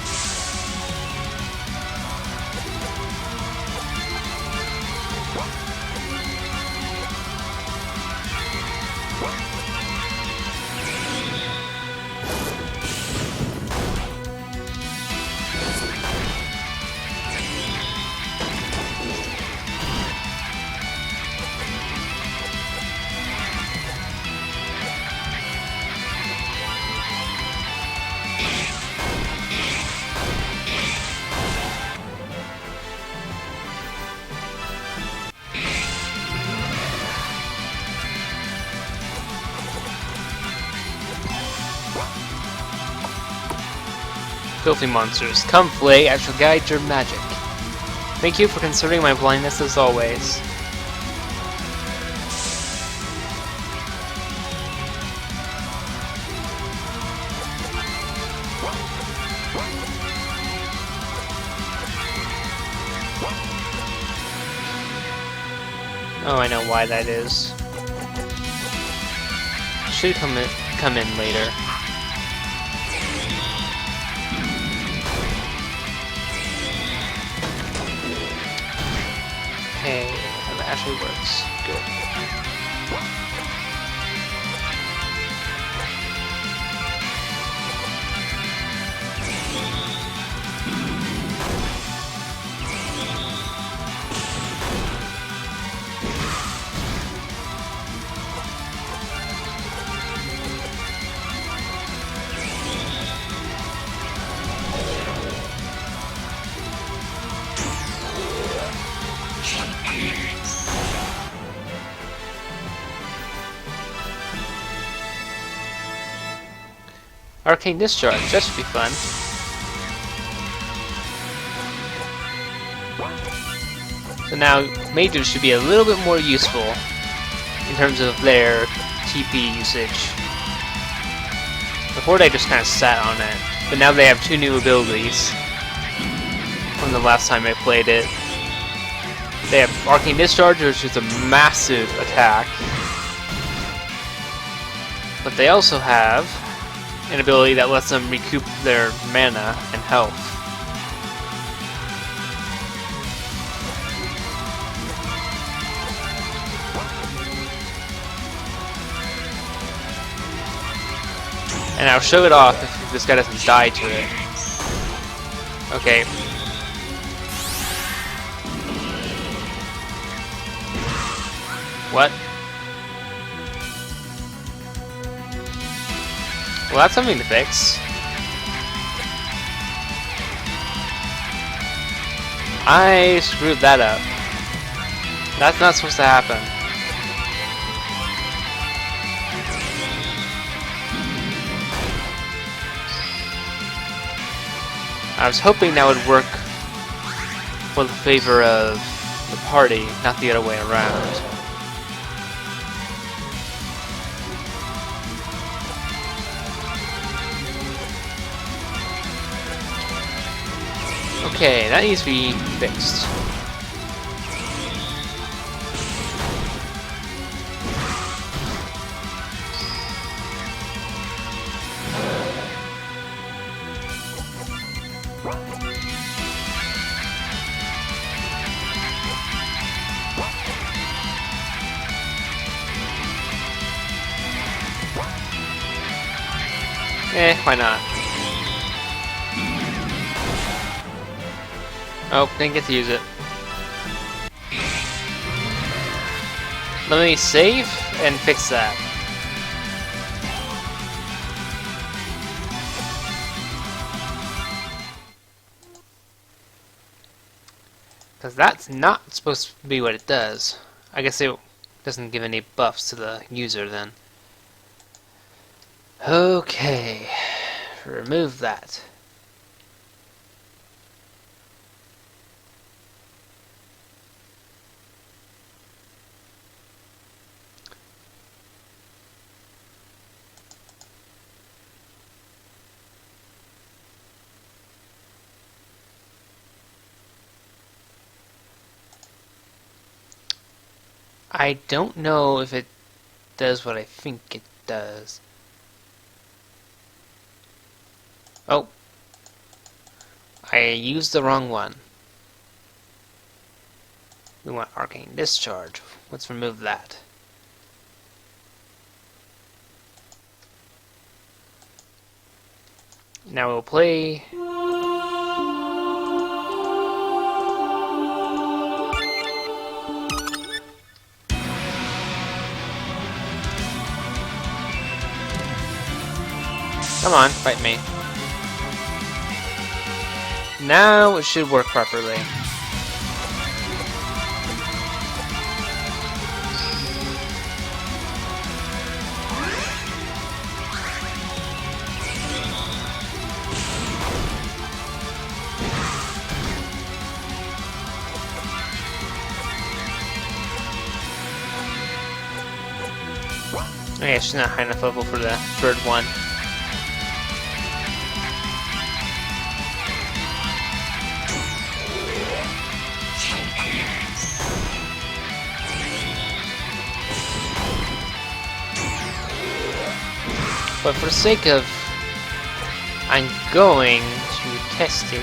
Filthy monsters, come Flae, I shall guide your magic. Thank you for considering my blindness as always. Oh, I know why that is. Should come in later. Okay, that actually works. Good. Arcane Discharge, that should be fun. So now, mages should be a little bit more useful in terms of their TP usage. Before they just kind of sat on it, but now they have 2 new abilities from the last time I played it. They have Arcane Discharge, which is a massive attack, but they also have an ability that lets them recoup their mana and health. And I'll show it off if this guy doesn't die to it. Okay. What? Well, that's something to fix. I screwed that up. That's not supposed to happen. I was hoping that would work for the favor of the party, not the other way around. Okay, that needs to be fixed. Why not? Oh, didn't get to use it. Let me save and fix that. Because that's not supposed to be what it does. I guess it doesn't give any buffs to the user then. Okay, remove that. I don't know if it does what I think it does. Oh. I used the wrong one. We want Arcane Discharge. Let's remove that. Now we'll play. Come on, fight me. Now it should work properly. Okay, she's not high enough level for the third one. But for the sake of... I'm going to test it.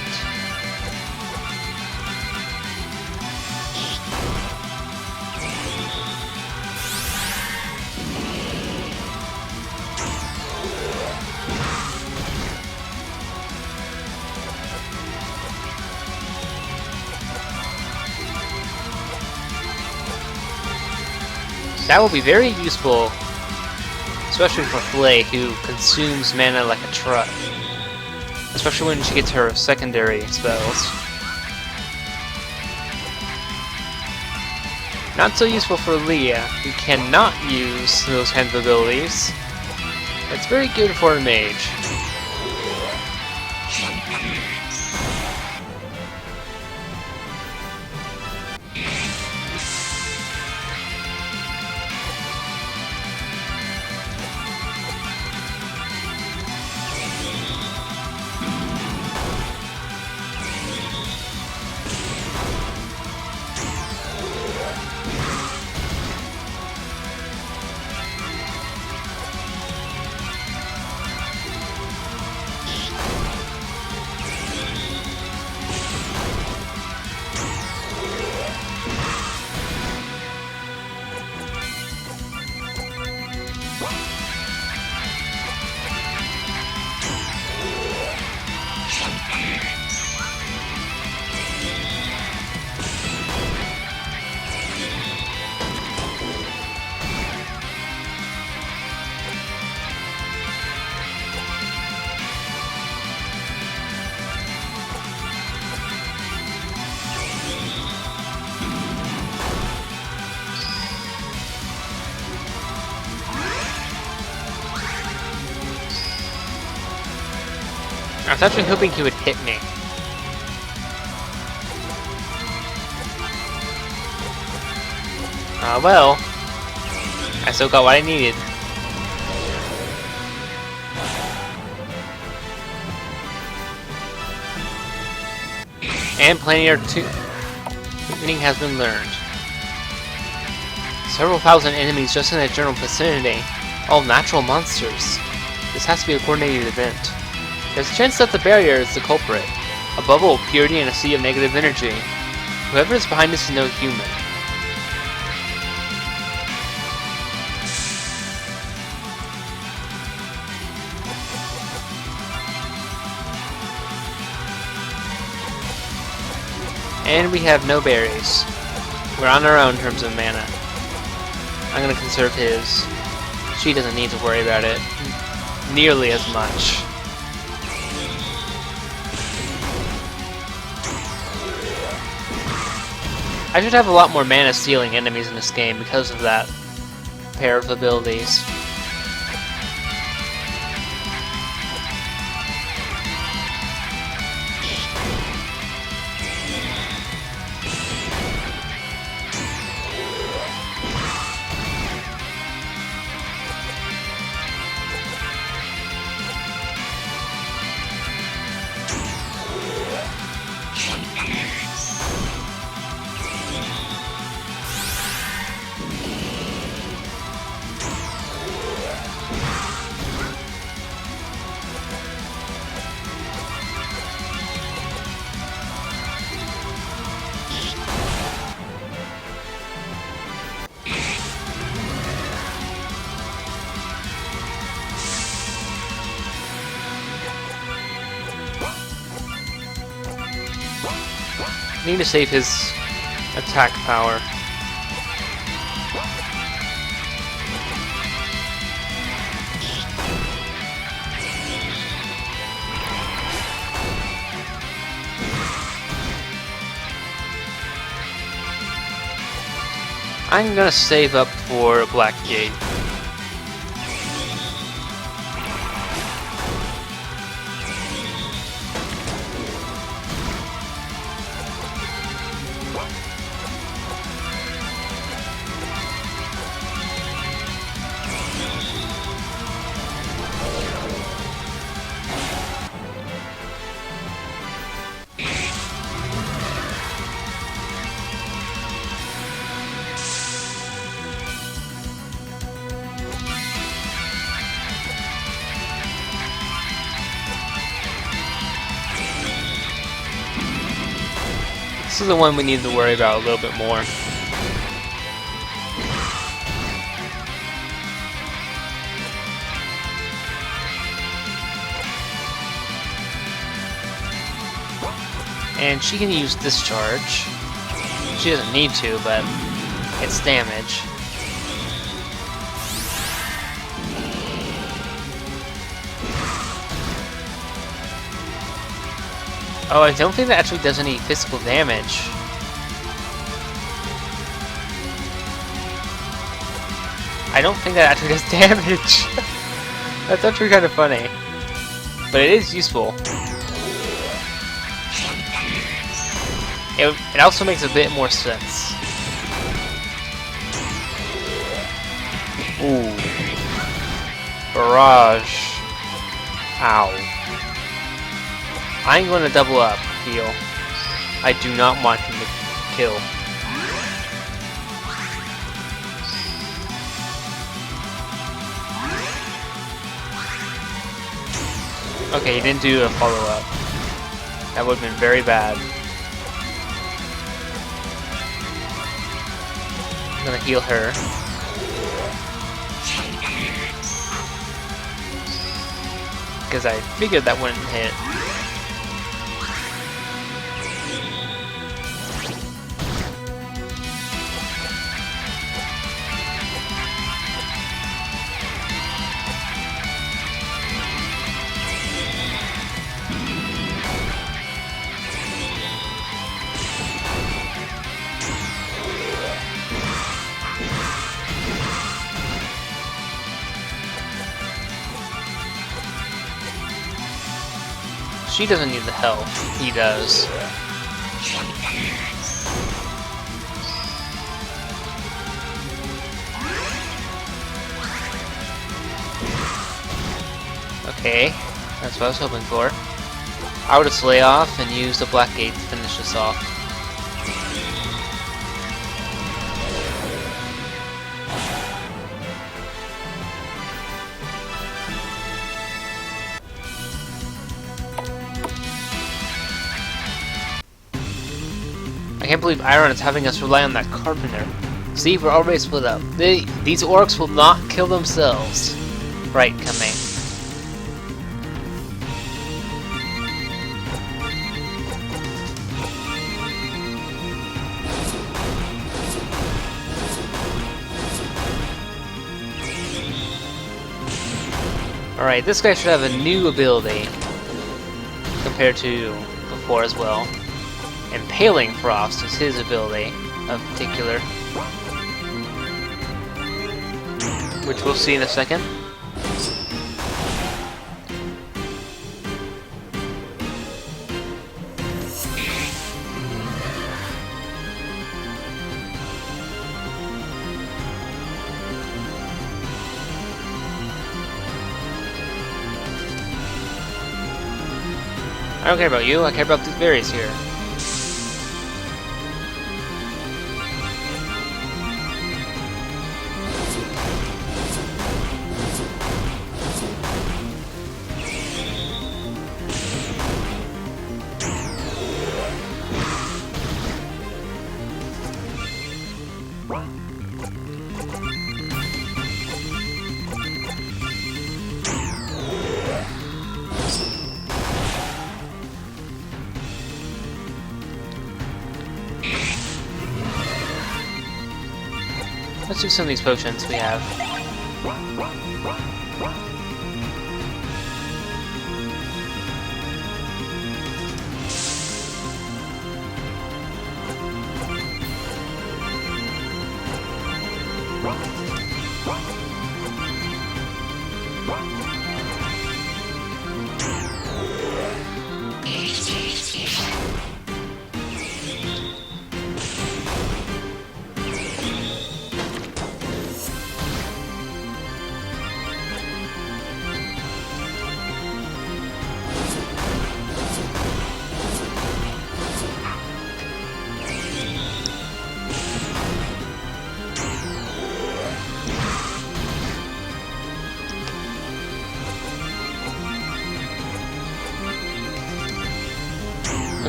That will be very useful, especially for Flae, who consumes mana like a truck. Especially when she gets her secondary spells. Not so useful for Leah, who cannot use those kind of abilities. It's very good for a mage. I was actually hoping he would hit me. Well, I still got what I needed. And Planar tuning has been learned. Several thousand enemies just in the general vicinity, all natural monsters. This has to be a coordinated event. There's a chance that the barrier is the culprit. A bubble of purity and a sea of negative energy. Whoever is behind this is no human. And we have no berries. We're on our own in terms of mana. I'm gonna conserve his. She doesn't need to worry about it nearly as much. I should have a lot more mana stealing enemies in this game because of that pair of abilities. need to save his attack power. I'm gonna save up for Black Gate. This is the one we need to worry about a little bit more. And she can use Discharge. She doesn't need to, but it's damage. Oh, I don't think that actually does any physical damage. I don't think that actually does damage. That's actually kind of funny. But it is useful. It also makes a bit more sense. Ooh. Barrage. Ow. I'm going to double up, heal. I do not want him to kill. Okay, he didn't do a follow-up. That would have been very bad. I'm gonna heal her. Because I figured that wouldn't hit. She doesn't need the help. He does. Okay, that's what I was hoping for. I would just lay off and use the Black Gate to finish this off. I can't believe Iron is having us rely on that carpenter. See, we're already split up. These orcs will not kill themselves. Right, coming. Alright, this guy should have a new ability compared to before as well. Impaling Frost is his ability of particular, which we'll see in a second. I don't care about you, I care about these berries here. let's do some of these potions we have.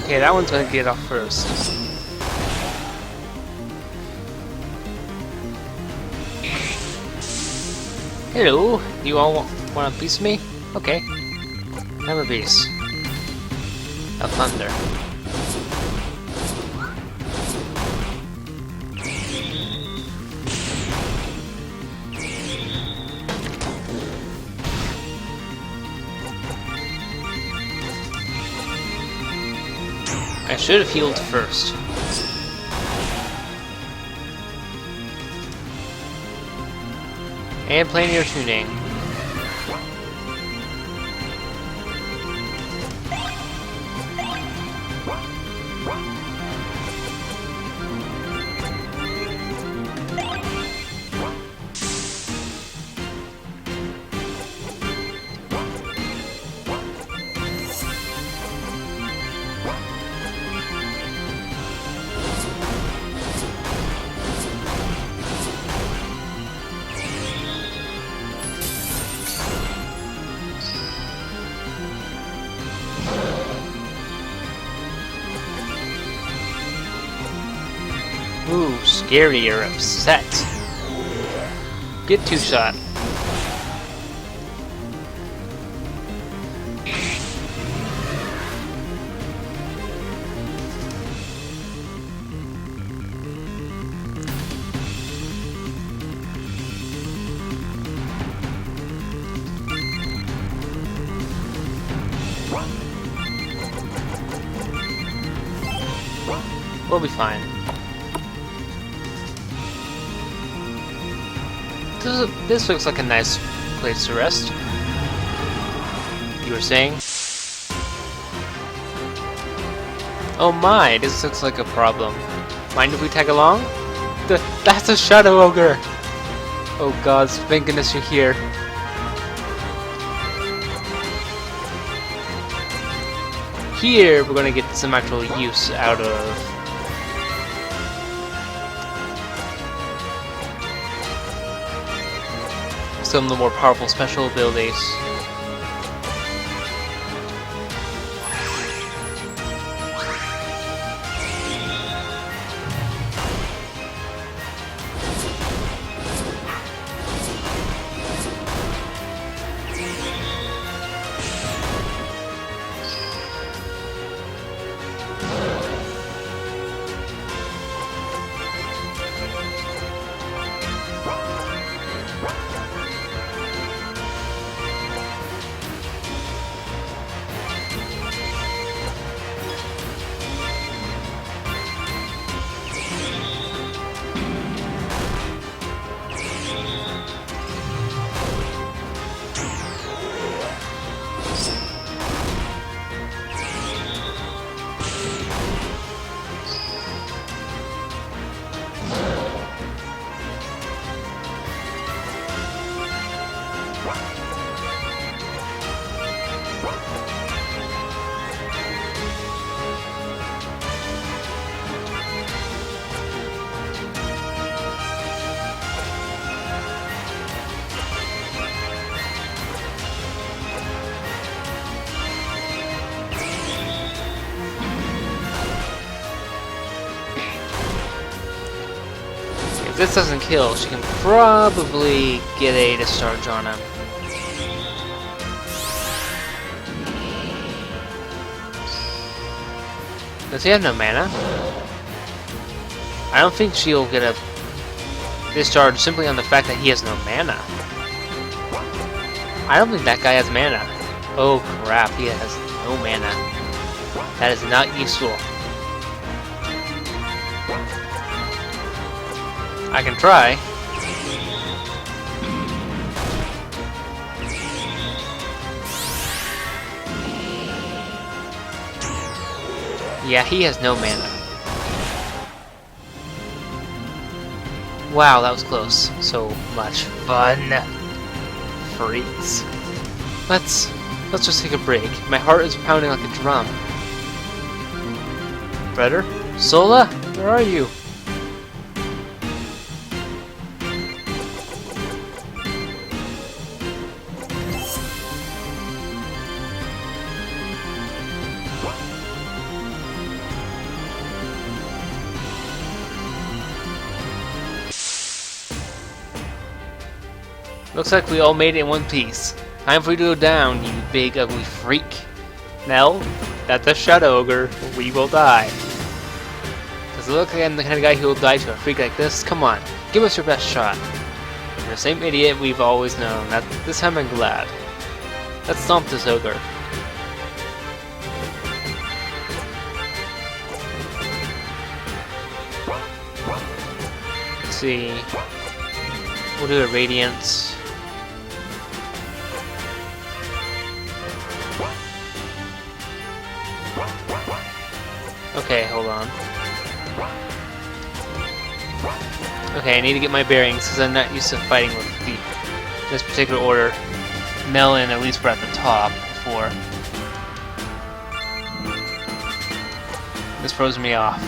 Okay, that one's gonna get off first. Hello, you all want a piece of me? Okay, have a piece of thunder. I should have healed first. And playing your tuning. Ooh, scary, you're upset. Get two-shot. We'll be fine. This looks like a nice place to rest. You were saying? Oh my, this looks like a problem. Mind if we tag along? That's a shadow ogre! Oh gods, thank goodness you're here. Here, we're gonna get some actual use out of some of the more powerful special abilities. If this doesn't kill, she can probably get a discharge on him. Does he have no mana? I don't think she'll get a discharge simply on the fact that he has no mana. I don't think that guy has mana. Oh crap, he has no mana. That is not useful. I can try. Yeah, he has no mana. Wow, that was close. So much fun. Freaks. Let's just take a break. My heart is pounding like a drum. Predator? Sola? Where are you? Looks like we all made it in one piece. Time for you to go down, you big ugly freak. Nell, that's a Shadow Ogre. We will die. Does it look like I'm the kind of guy who will die to a freak like this? Come on, give us your best shot. You're the same idiot we've always known. This time I'm glad. Let's stomp this ogre. Let's see. We'll do a Radiance. Okay, hold on. Okay, I need to get my bearings because I'm not used to fighting with this particular order. Nell and at least we're at the top before. This throws me off.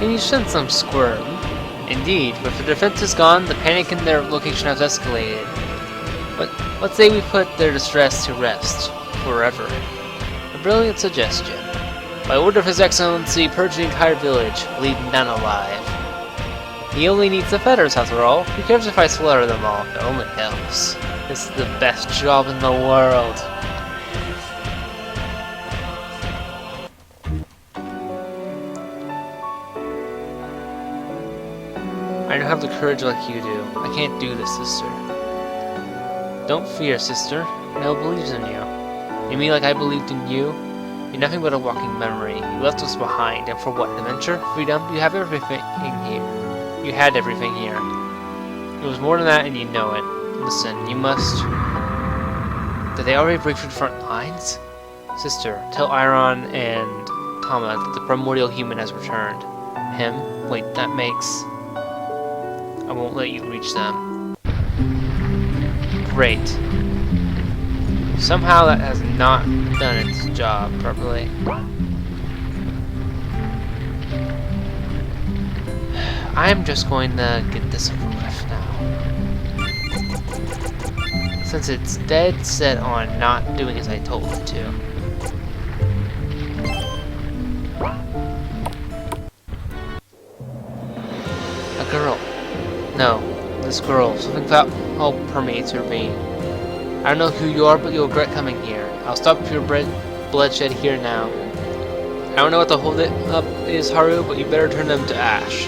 And you sense some squirm. Indeed, with the defenses gone, the panic in their location has escalated. But let's say we put their distress to rest. Forever. A brilliant suggestion. By order of His Excellency, purge the entire village, leave none alive. He only needs the fetters, after all. Who cares if I slaughter them all? It only helps. This is the best job in the world. I don't have the courage like you do. I can't do this, sister. Don't fear, sister. Nell believes in you. You mean like I believed in you? You're nothing but a walking memory. You left us behind, and for what? Adventure? Freedom? You have everything here. You had everything here. It was more than that, and you know it. Listen, you must... Did they already break through the front lines? Sister, tell Iron and Tama that the primordial human has returned. Him? Wait, that makes... I won't let you reach them. Great. Somehow that has not done its job properly. I'm just going to get this over with now. Since it's dead set on not doing as I told it to. A girl. No, this girl. Something foul permeates her being. I don't know who you are, but you'll regret coming here. I'll stop your bloodshed here now. I don't know what the hold it up is, Haru, but you better turn them to ash.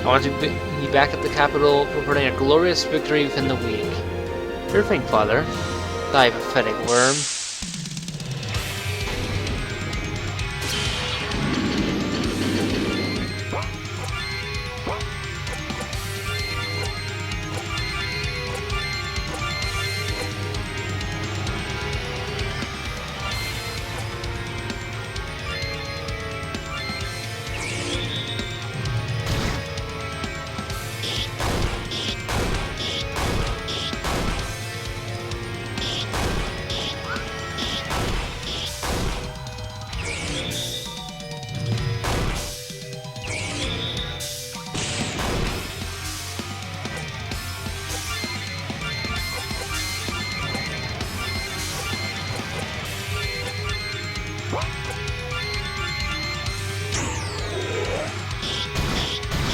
I want to be back at the capital, reporting a glorious victory within the week. Your thing, father. Die, pathetic worm.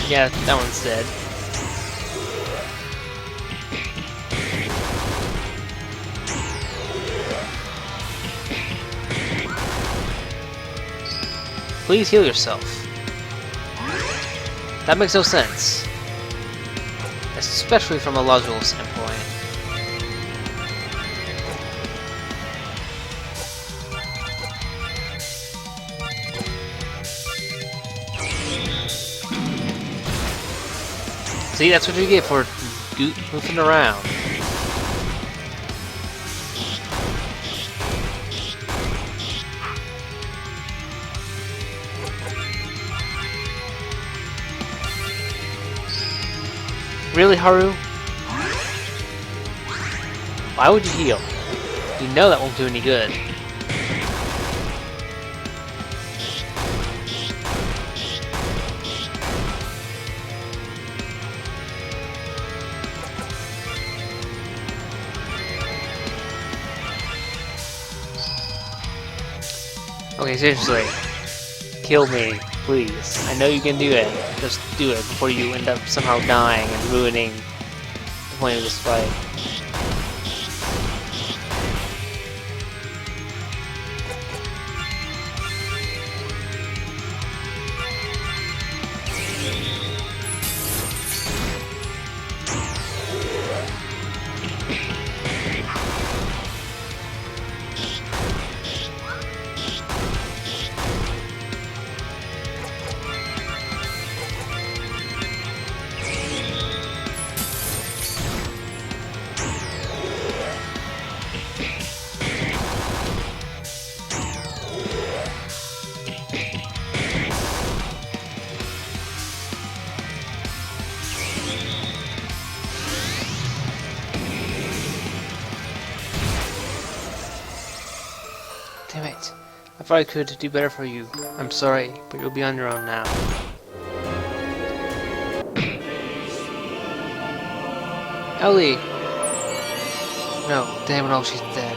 Yeah, that one's dead. Please heal yourself. That makes no sense. Especially from a logical standpoint. See, that's what you get for goofing around. Really, Haru? Why would you heal? You know that won't do any good. Okay, seriously. Kill me, please. I know you can do it. Just do it before you end up somehow dying and ruining the point of this fight. Damn it. I thought I could do better for you. I'm sorry, but you'll be on your own now. Ellie! No, damn it all, she's dead.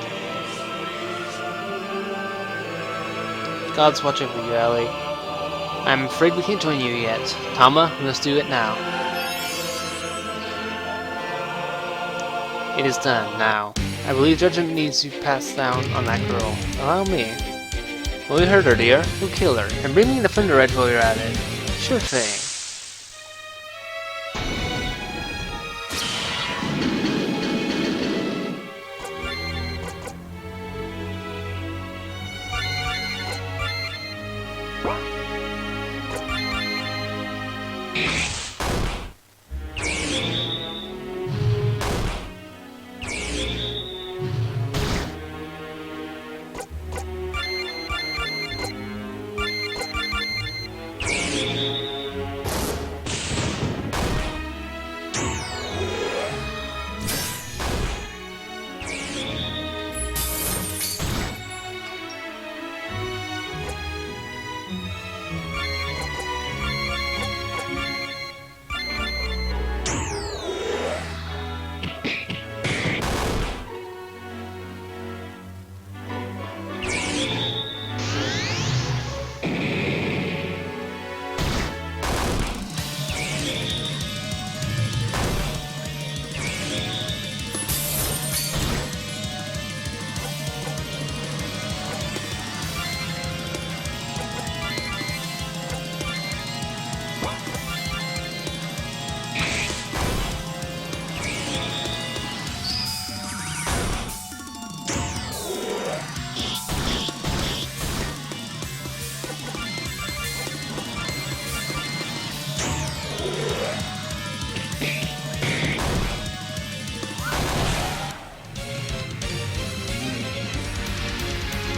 God's watching for you, Ellie. I'm afraid we can't join you yet. Tama, we must do it now. It is done, now. I believe judgment needs to pass down on that girl. Allow me. Well, we heard her, dear. We'll kill her. And bring me the Thunder Edge while you're at it. Sure thing.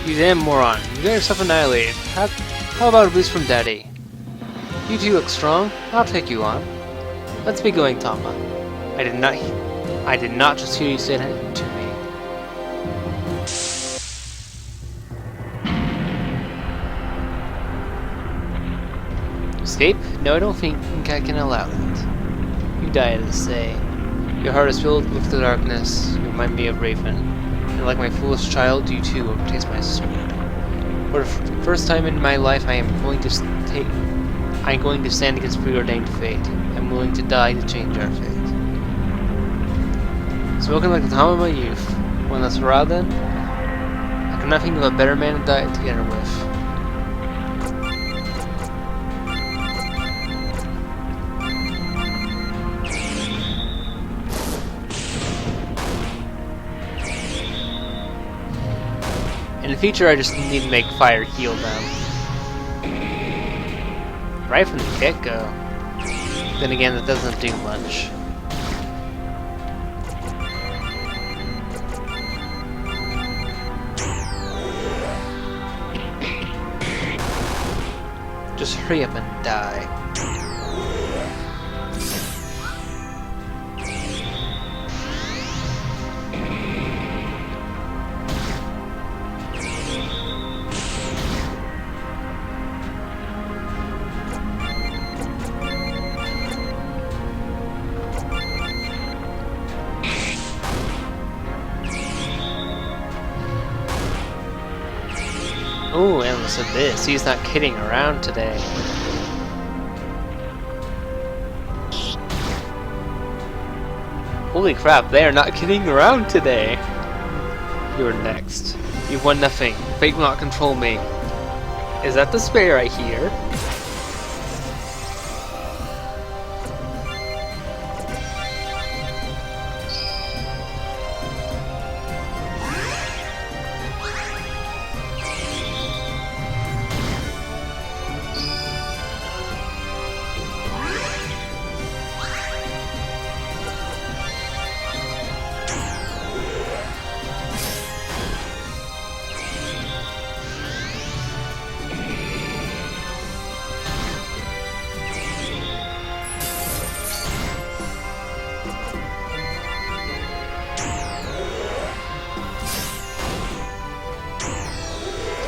You damn moron. You got yourself annihilated. How about a boost from Daddy? You two look strong. I'll take you on. Let's be going, Tama. I did not just hear you say that to me. Escape? No, I don't think I can allow that. You die, as they say. Your heart is filled with the darkness. You remind me of Raven. And like my foolish child, you too will taste my sword. For the first time in my life, I I'm going to stand against preordained fate. I'm willing to die to change our fate. Smoking like the time of my youth. When that's hurrah then, I cannot think of a better man to die together with. In the future, I just need to make fire heal them. Right from the get-go. Then again, that doesn't do much. Just hurry up and die. Ooh, and listen to this. He's not kidding around today. Holy crap, they are not kidding around today. You're next. You've won nothing. Fate will not control me. Is that despair I hear?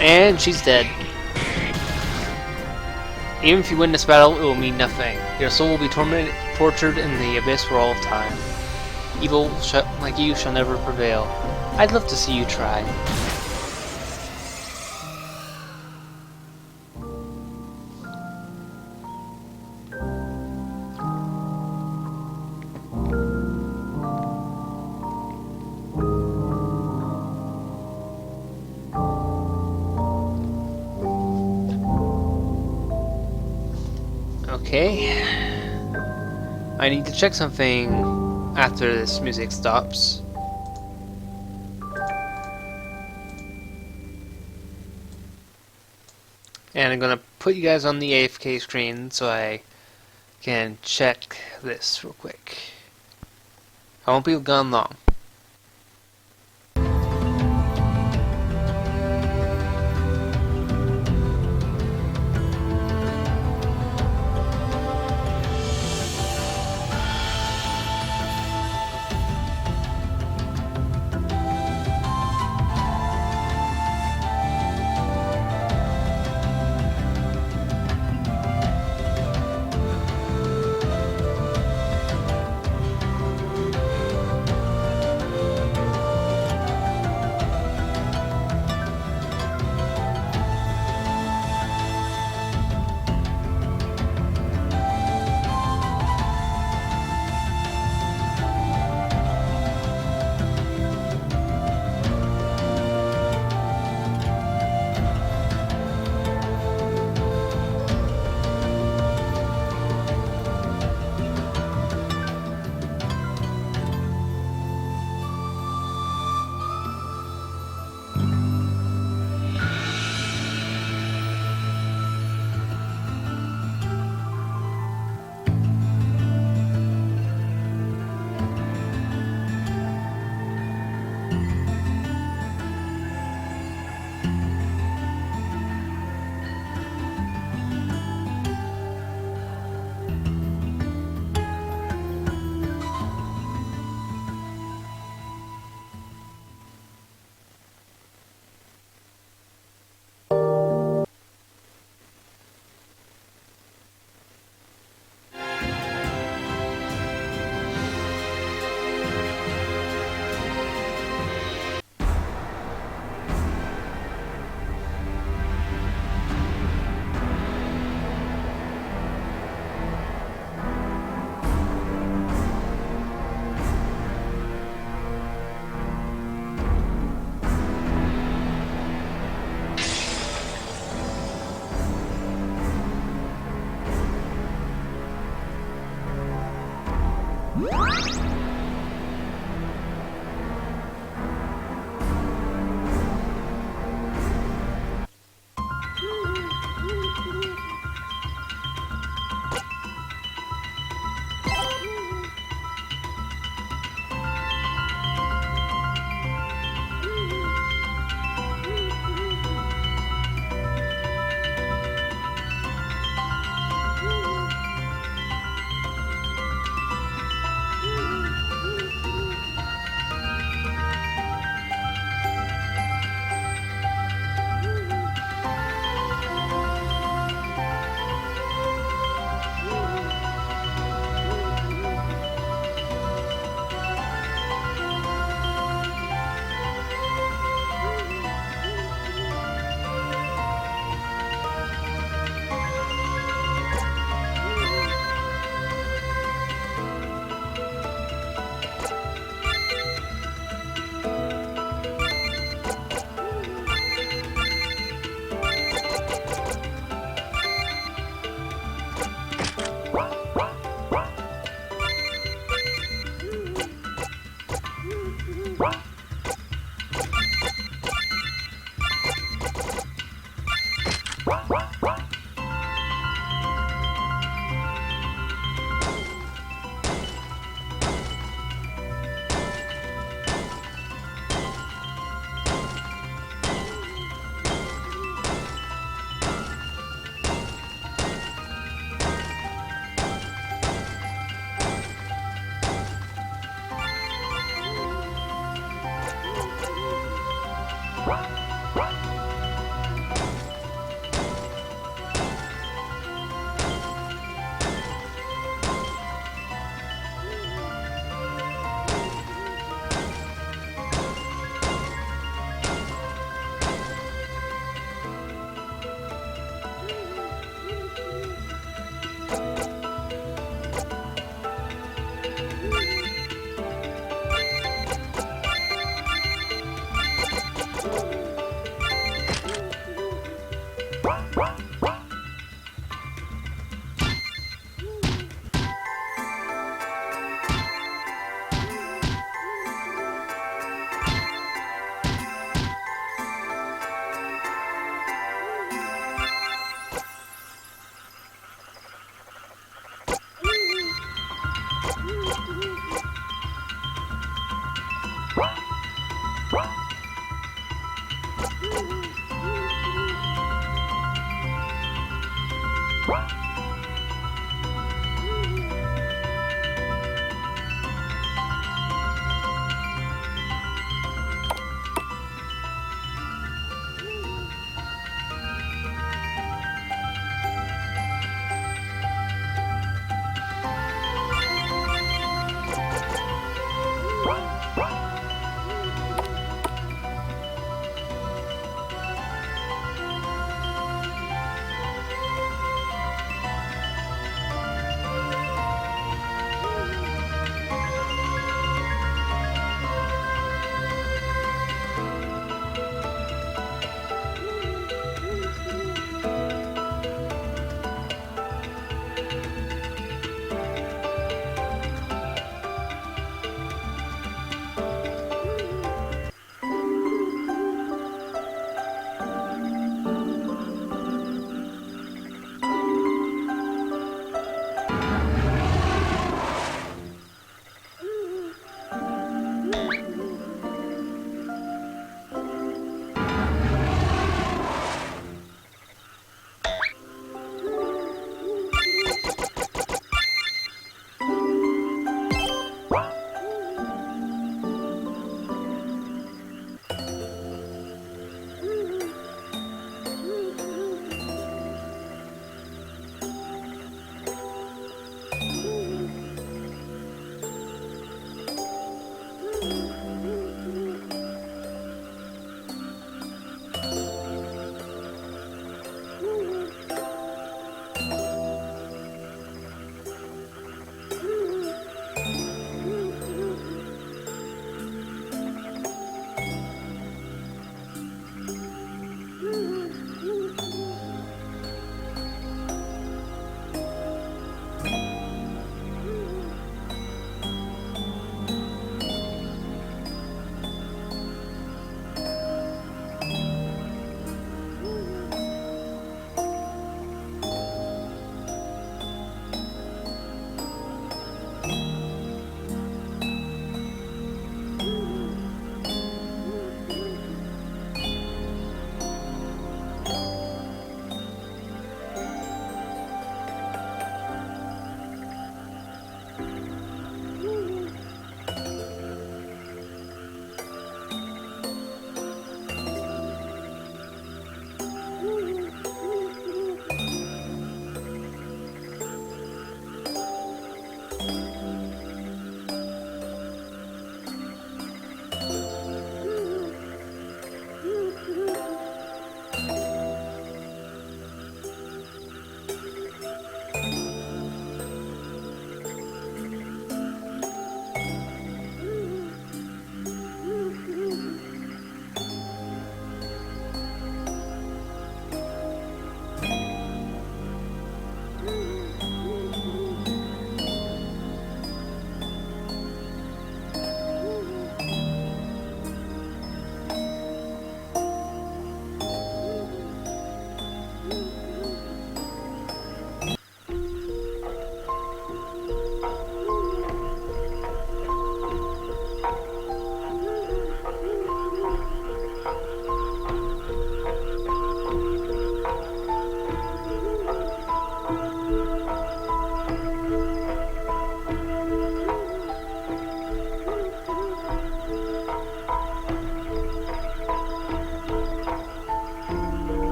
And she's dead. Even if you win this battle, it will mean nothing. Your soul will be tortured in the abyss for all time. Evil like you shall never prevail. I'd love to see you try. Okay. I need to check something after this music stops. And I'm gonna put you guys on the AFK screen so I can check this real quick. I won't be gone long.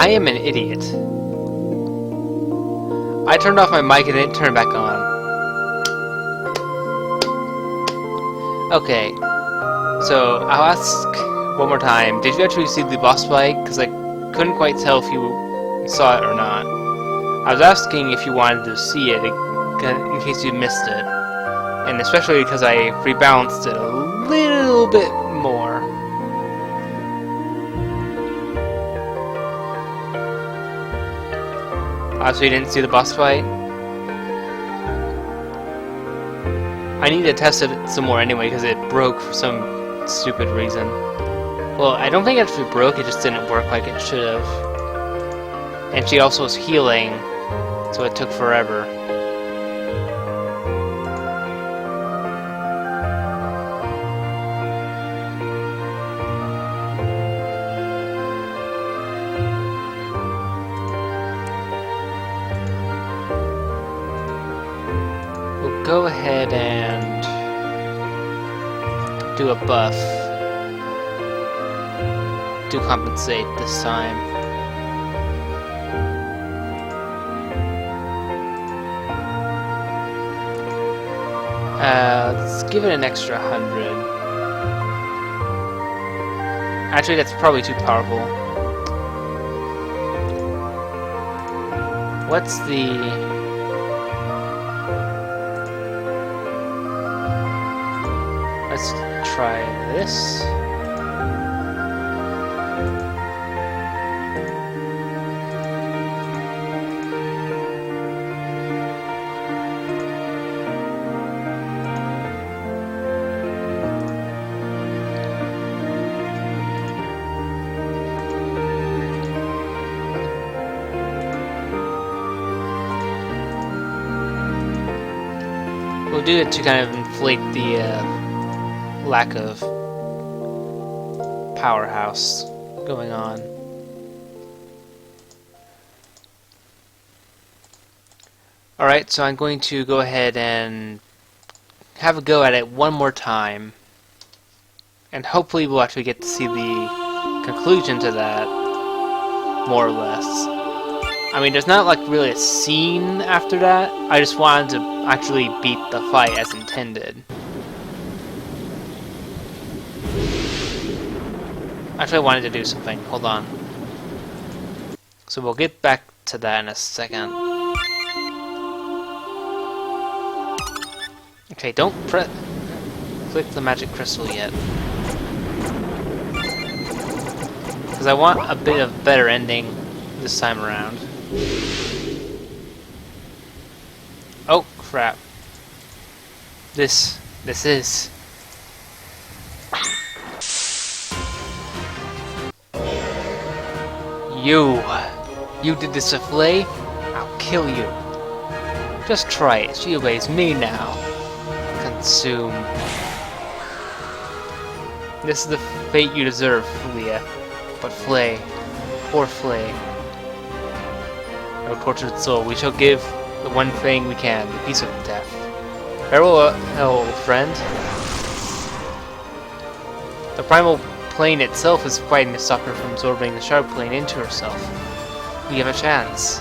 I am an idiot. I turned off my mic and didn't turn it back on. Okay, so I'll ask one more time. Did you actually see the boss fight? Because I couldn't quite tell if you saw it or not. I was asking if you wanted to see it in case you missed it. And especially because I rebalanced it a little bit more. So you didn't see the boss fight? I need to test it some more anyway because it broke for some stupid reason. Well, I don't think it actually broke, it just didn't work like it should have. And she also was healing, so it took forever. We'll go ahead and do a buff to compensate this time. Let's give it an extra 100. Actually, that's probably too powerful. What's the... Let's try this. We'll do it to kind of inflate the lack of powerhouse going on. Alright, so I'm going to go ahead and have a go at it one more time. And hopefully we'll actually get to see the conclusion to that, more or less. I mean, there's not like really a scene after that. I just wanted to actually beat the fight as intended. Actually, I wanted to do something. Hold on. So we'll get back to that in a second. Okay, don't click the magic crystal yet. Because I want a bit of better ending this time around. Oh, crap. This is... You did this to Flae? I'll kill you. Just try it. She obeys me now. Consume. This is the fate you deserve, Flae. But Flae, poor Flae. O tortured soul, we shall give the one thing we can, the peace of death. Farewell, old friend. The primal plane itself is fighting to stop her from absorbing the sharp plane into herself. We have a chance.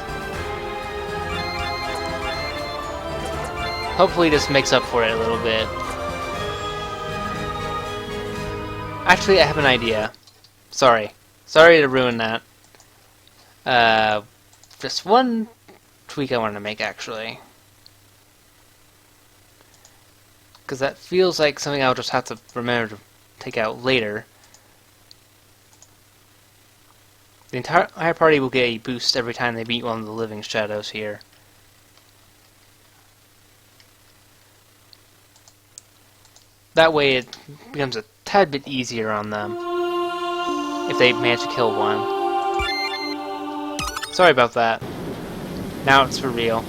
Hopefully this makes up for it a little bit. Actually, I have an idea. Sorry to ruin that. Just one tweak I wanted to make, actually. Because that feels like something I'll just have to remember to take out later. The entire party will get a boost every time they beat one of the living shadows here. That way it becomes a tad bit easier on them if they manage to kill one. Sorry about that. Now it's for real.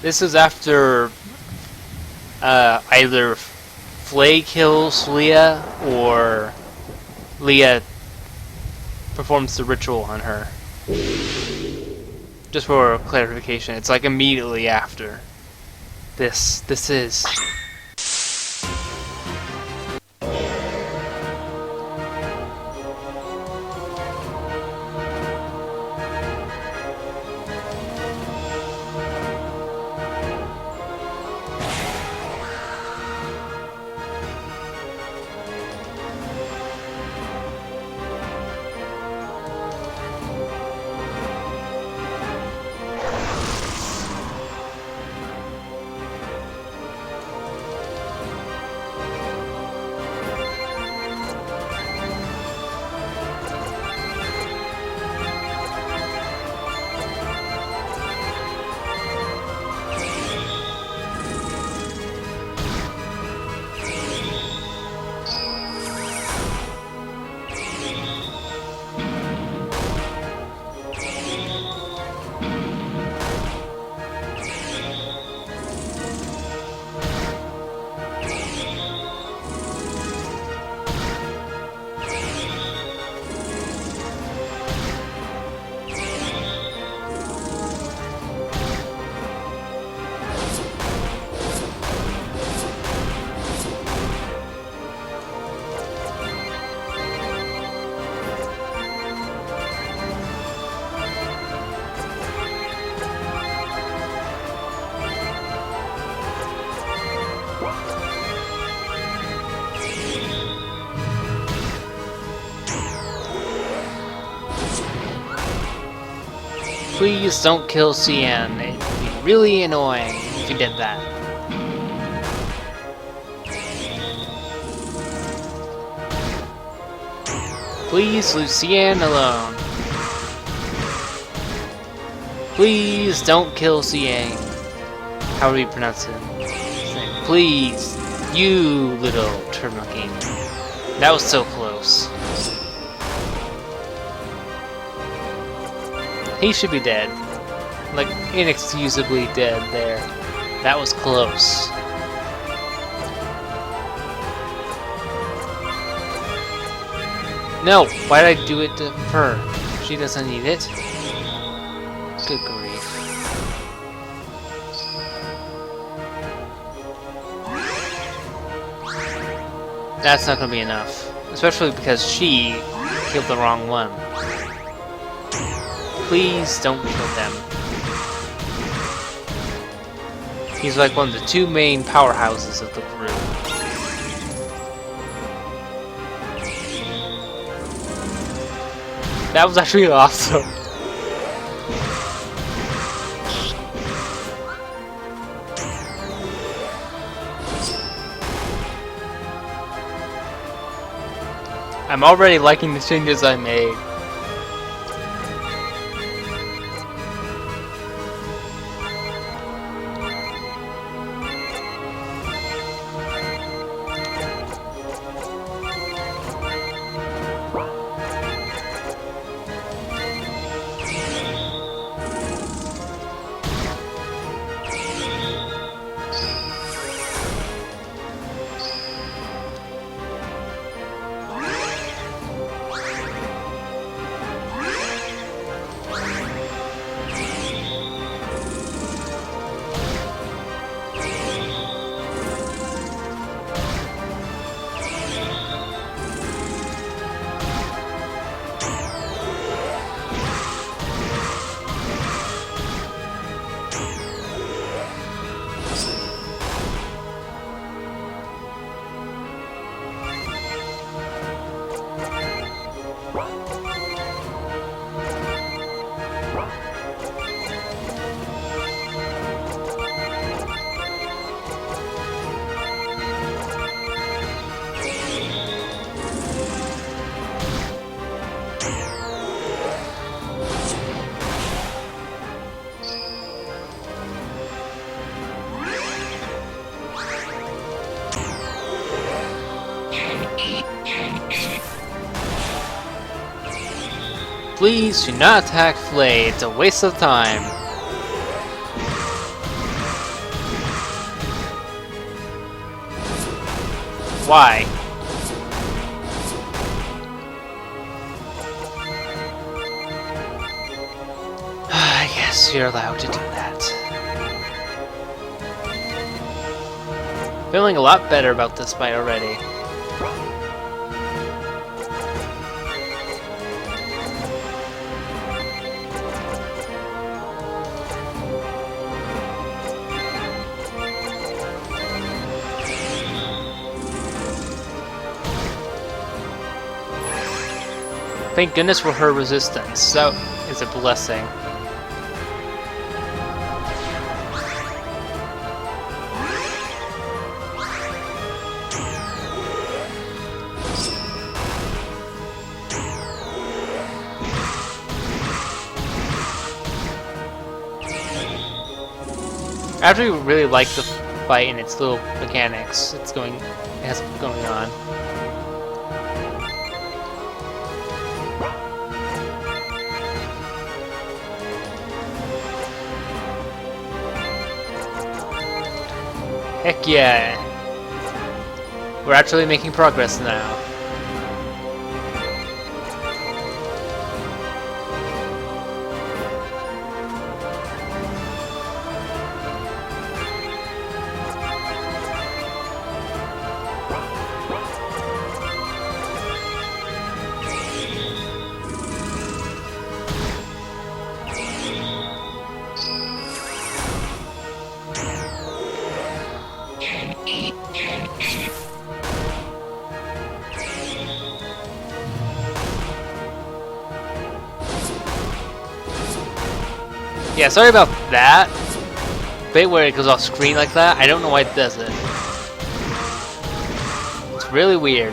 This is after either Flae kills Leah or Leah performs the ritual on her. just for clarification, it's like immediately after. This is. Please don't kill Cien. It'd be really annoying if you did that. Please leave Cien alone. Please don't kill Cien. How do we pronounce it? Please, you little turmeric. That was so close. He should be dead. Like, inexcusably dead there. That was close. No! Why did I do it to her? She doesn't need it. Good grief. That's not gonna be enough. Especially because she killed the wrong one. Please don't kill them. He's like one of the two main powerhouses of the group. That was actually awesome. I'm already liking the changes I made. Please do not attack Flae, it's a waste of time. Why? I guess course you're allowed to do that. Feeling a lot better about this fight already. Thank goodness for her resistance. That is a blessing. I actually really like the fight and its little mechanics it has going on. Heck yeah! We're actually making progress now. Yeah, sorry about that. Bit where it goes off screen like that. I don't know why it does it. It's really weird.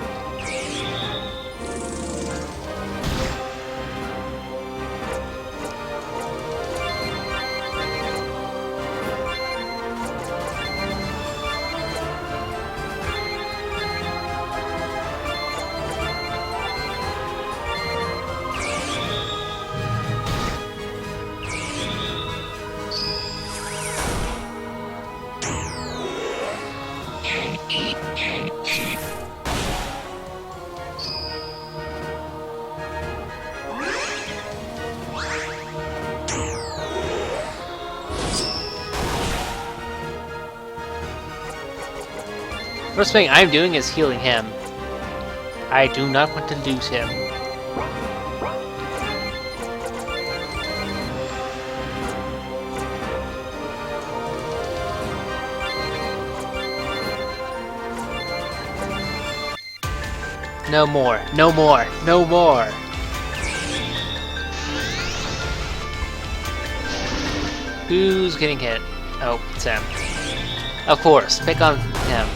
First thing I'm doing is healing him. I do not want to lose him. No more, no more, no more! Who's getting hit? Oh, it's him. Of course, pick on him.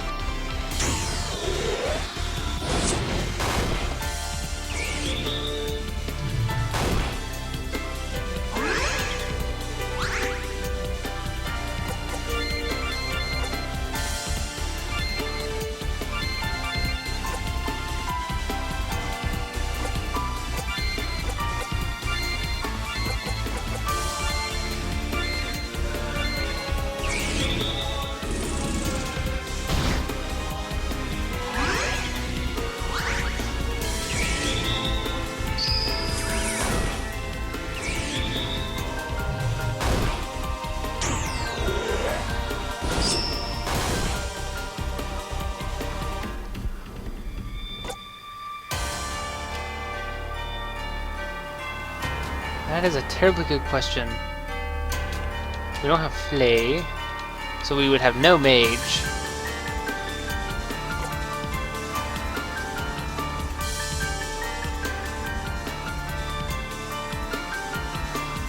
That is a terribly good question. We don't have Flae, so we would have no mage.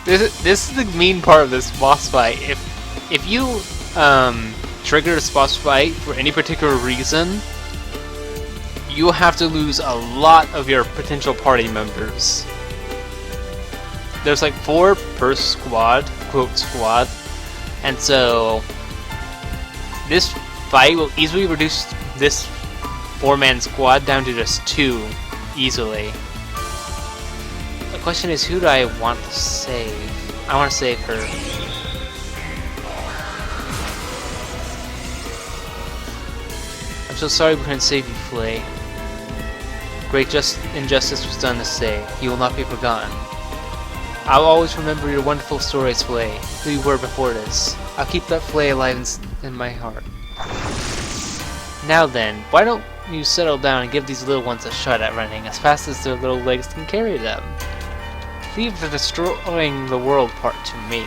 This is the mean part of this boss fight. If you trigger this boss fight for any particular reason, you have to lose a lot of your potential party members. There's like 4 per squad, quote squad, and so this fight will easily reduce this 4-man squad down to just 2 easily. The question is, who do I want to save? I want to save her. I'm so sorry we couldn't save you, Flae. Great injustice was done to Say. You will not be forgotten. I'll always remember your wonderful stories, Flae, who you were before this. I'll keep that Flae alive in my heart. Now then, why don't you settle down and give these little ones a shot at running as fast as their little legs can carry them? Leave the destroying the world part to me.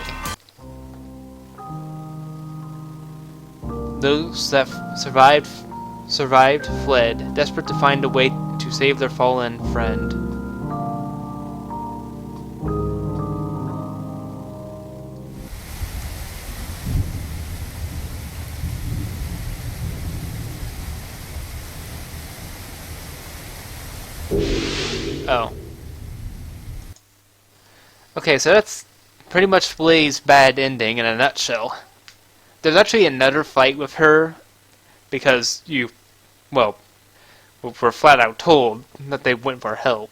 Those that survived fled, desperate to find a way to save their fallen friend. Oh. Okay, so that's pretty much Flae's bad ending in a nutshell. There's actually another fight with her, because we're flat out told that they went for help.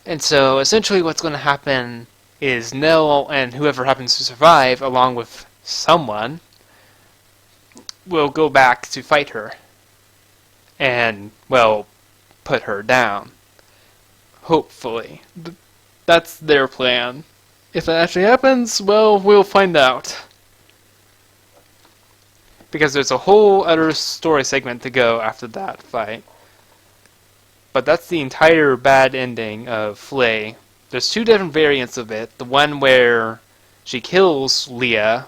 And so, essentially what's going to happen is Nell and whoever happens to survive, along with someone, will go back to fight her. And, well, put her down. Hopefully. That's their plan. If that actually happens, well, we'll find out. Because there's a whole other story segment to go after that fight. But that's the entire bad ending of Flae. There's two different variants of it. The one where she kills Leah,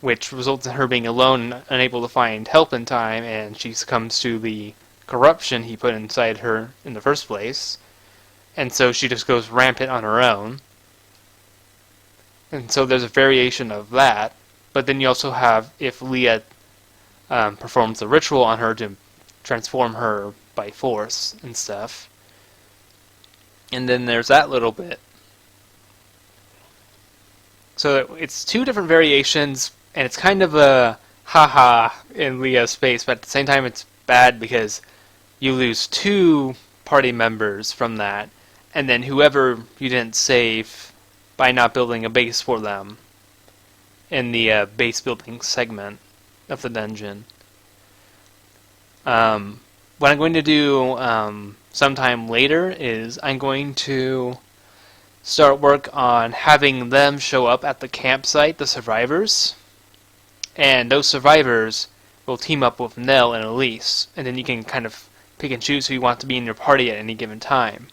which results in her being alone and unable to find help in time, and she succumbs to the corruption he put inside her in the first place. And so she just goes rampant on her own. And so there's a variation of that. But then you also have if Leah performs a ritual on her to transform her by force and stuff. And then there's that little bit. So it's two different variations, and it's kind of a haha in Leah's face, but at the same time it's bad because you lose two party members from that, and then whoever you didn't save by not building a base for them in the base building segment of the dungeon. What I'm going to do sometime later is I'm going to start work on having them show up at the campsite, the survivors, and those survivors will team up with Nell and Elise, and then you can kind of pick and choose who you want to be in your party at any given time.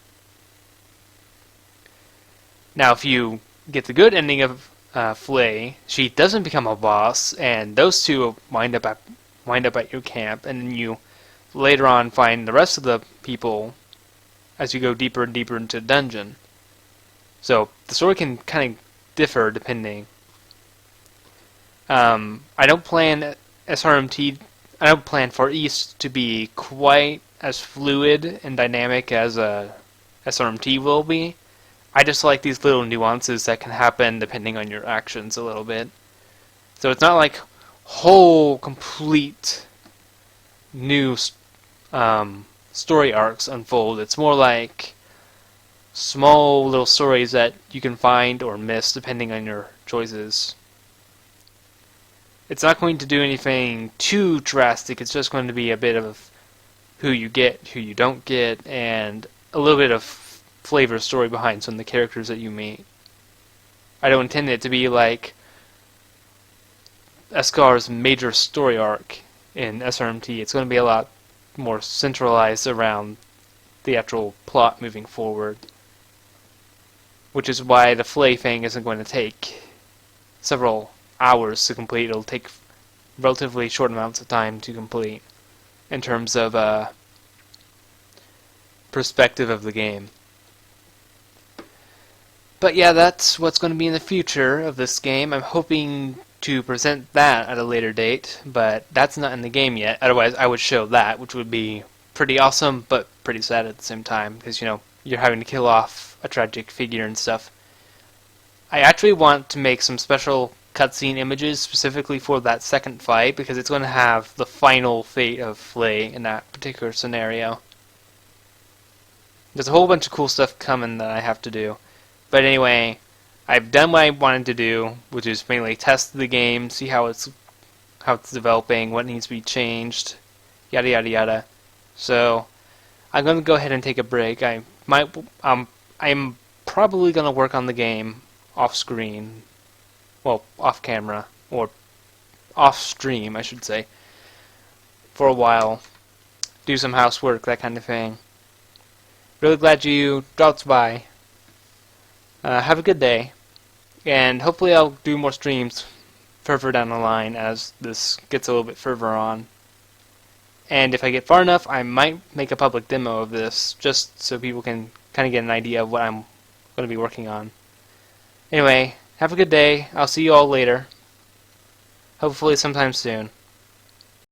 Now, if you get the good ending of Flae, she doesn't become a boss, and those two wind up at your camp, and then you later on find the rest of the people as you go deeper and deeper into the dungeon. So the story can kind of differ depending. I don't plan for East to be quite as fluid and dynamic as SRMT will be. I just like these little nuances that can happen depending on your actions a little bit. So it's not like whole, complete new story arcs unfold. It's more like small little stories that you can find or miss depending on your choices. It's not going to do anything too drastic. It's just going to be a bit of who you get, who you don't get, and a little bit of flavor story behind some of the characters that you meet. I don't intend it to be like Escar's major story arc in SRMT. It's going to be a lot more centralized around the actual plot moving forward. Which is why the Flae thing isn't going to take several hours to complete. It'll take relatively short amounts of time to complete in terms of perspective of the game. But yeah, that's what's going to be in the future of this game. I'm hoping to present that at a later date, but that's not in the game yet. Otherwise, I would show that, which would be pretty awesome, but pretty sad at the same time, because, you know, you're having to kill off a tragic figure and stuff. I actually want to make some special cutscene images specifically for that second fight, because it's going to have the final fate of Flae in that particular scenario. There's a whole bunch of cool stuff coming that I have to do. But anyway, I've done what I wanted to do, which is mainly test the game, see how it's developing, what needs to be changed, yada yada yada. So I'm going to go ahead and take a break. I'm probably going to work on the game off screen. Well, off camera. Or off stream, I should say. For a while. Do some housework, that kind of thing. Really glad you dropped by. Have a good day. And hopefully I'll do more streams further down the line as this gets a little bit further on. And if I get far enough, I might make a public demo of this, just so people can kind of get an idea of what I'm going to be working on. Anyway, have a good day. I'll see you all later. Hopefully sometime soon.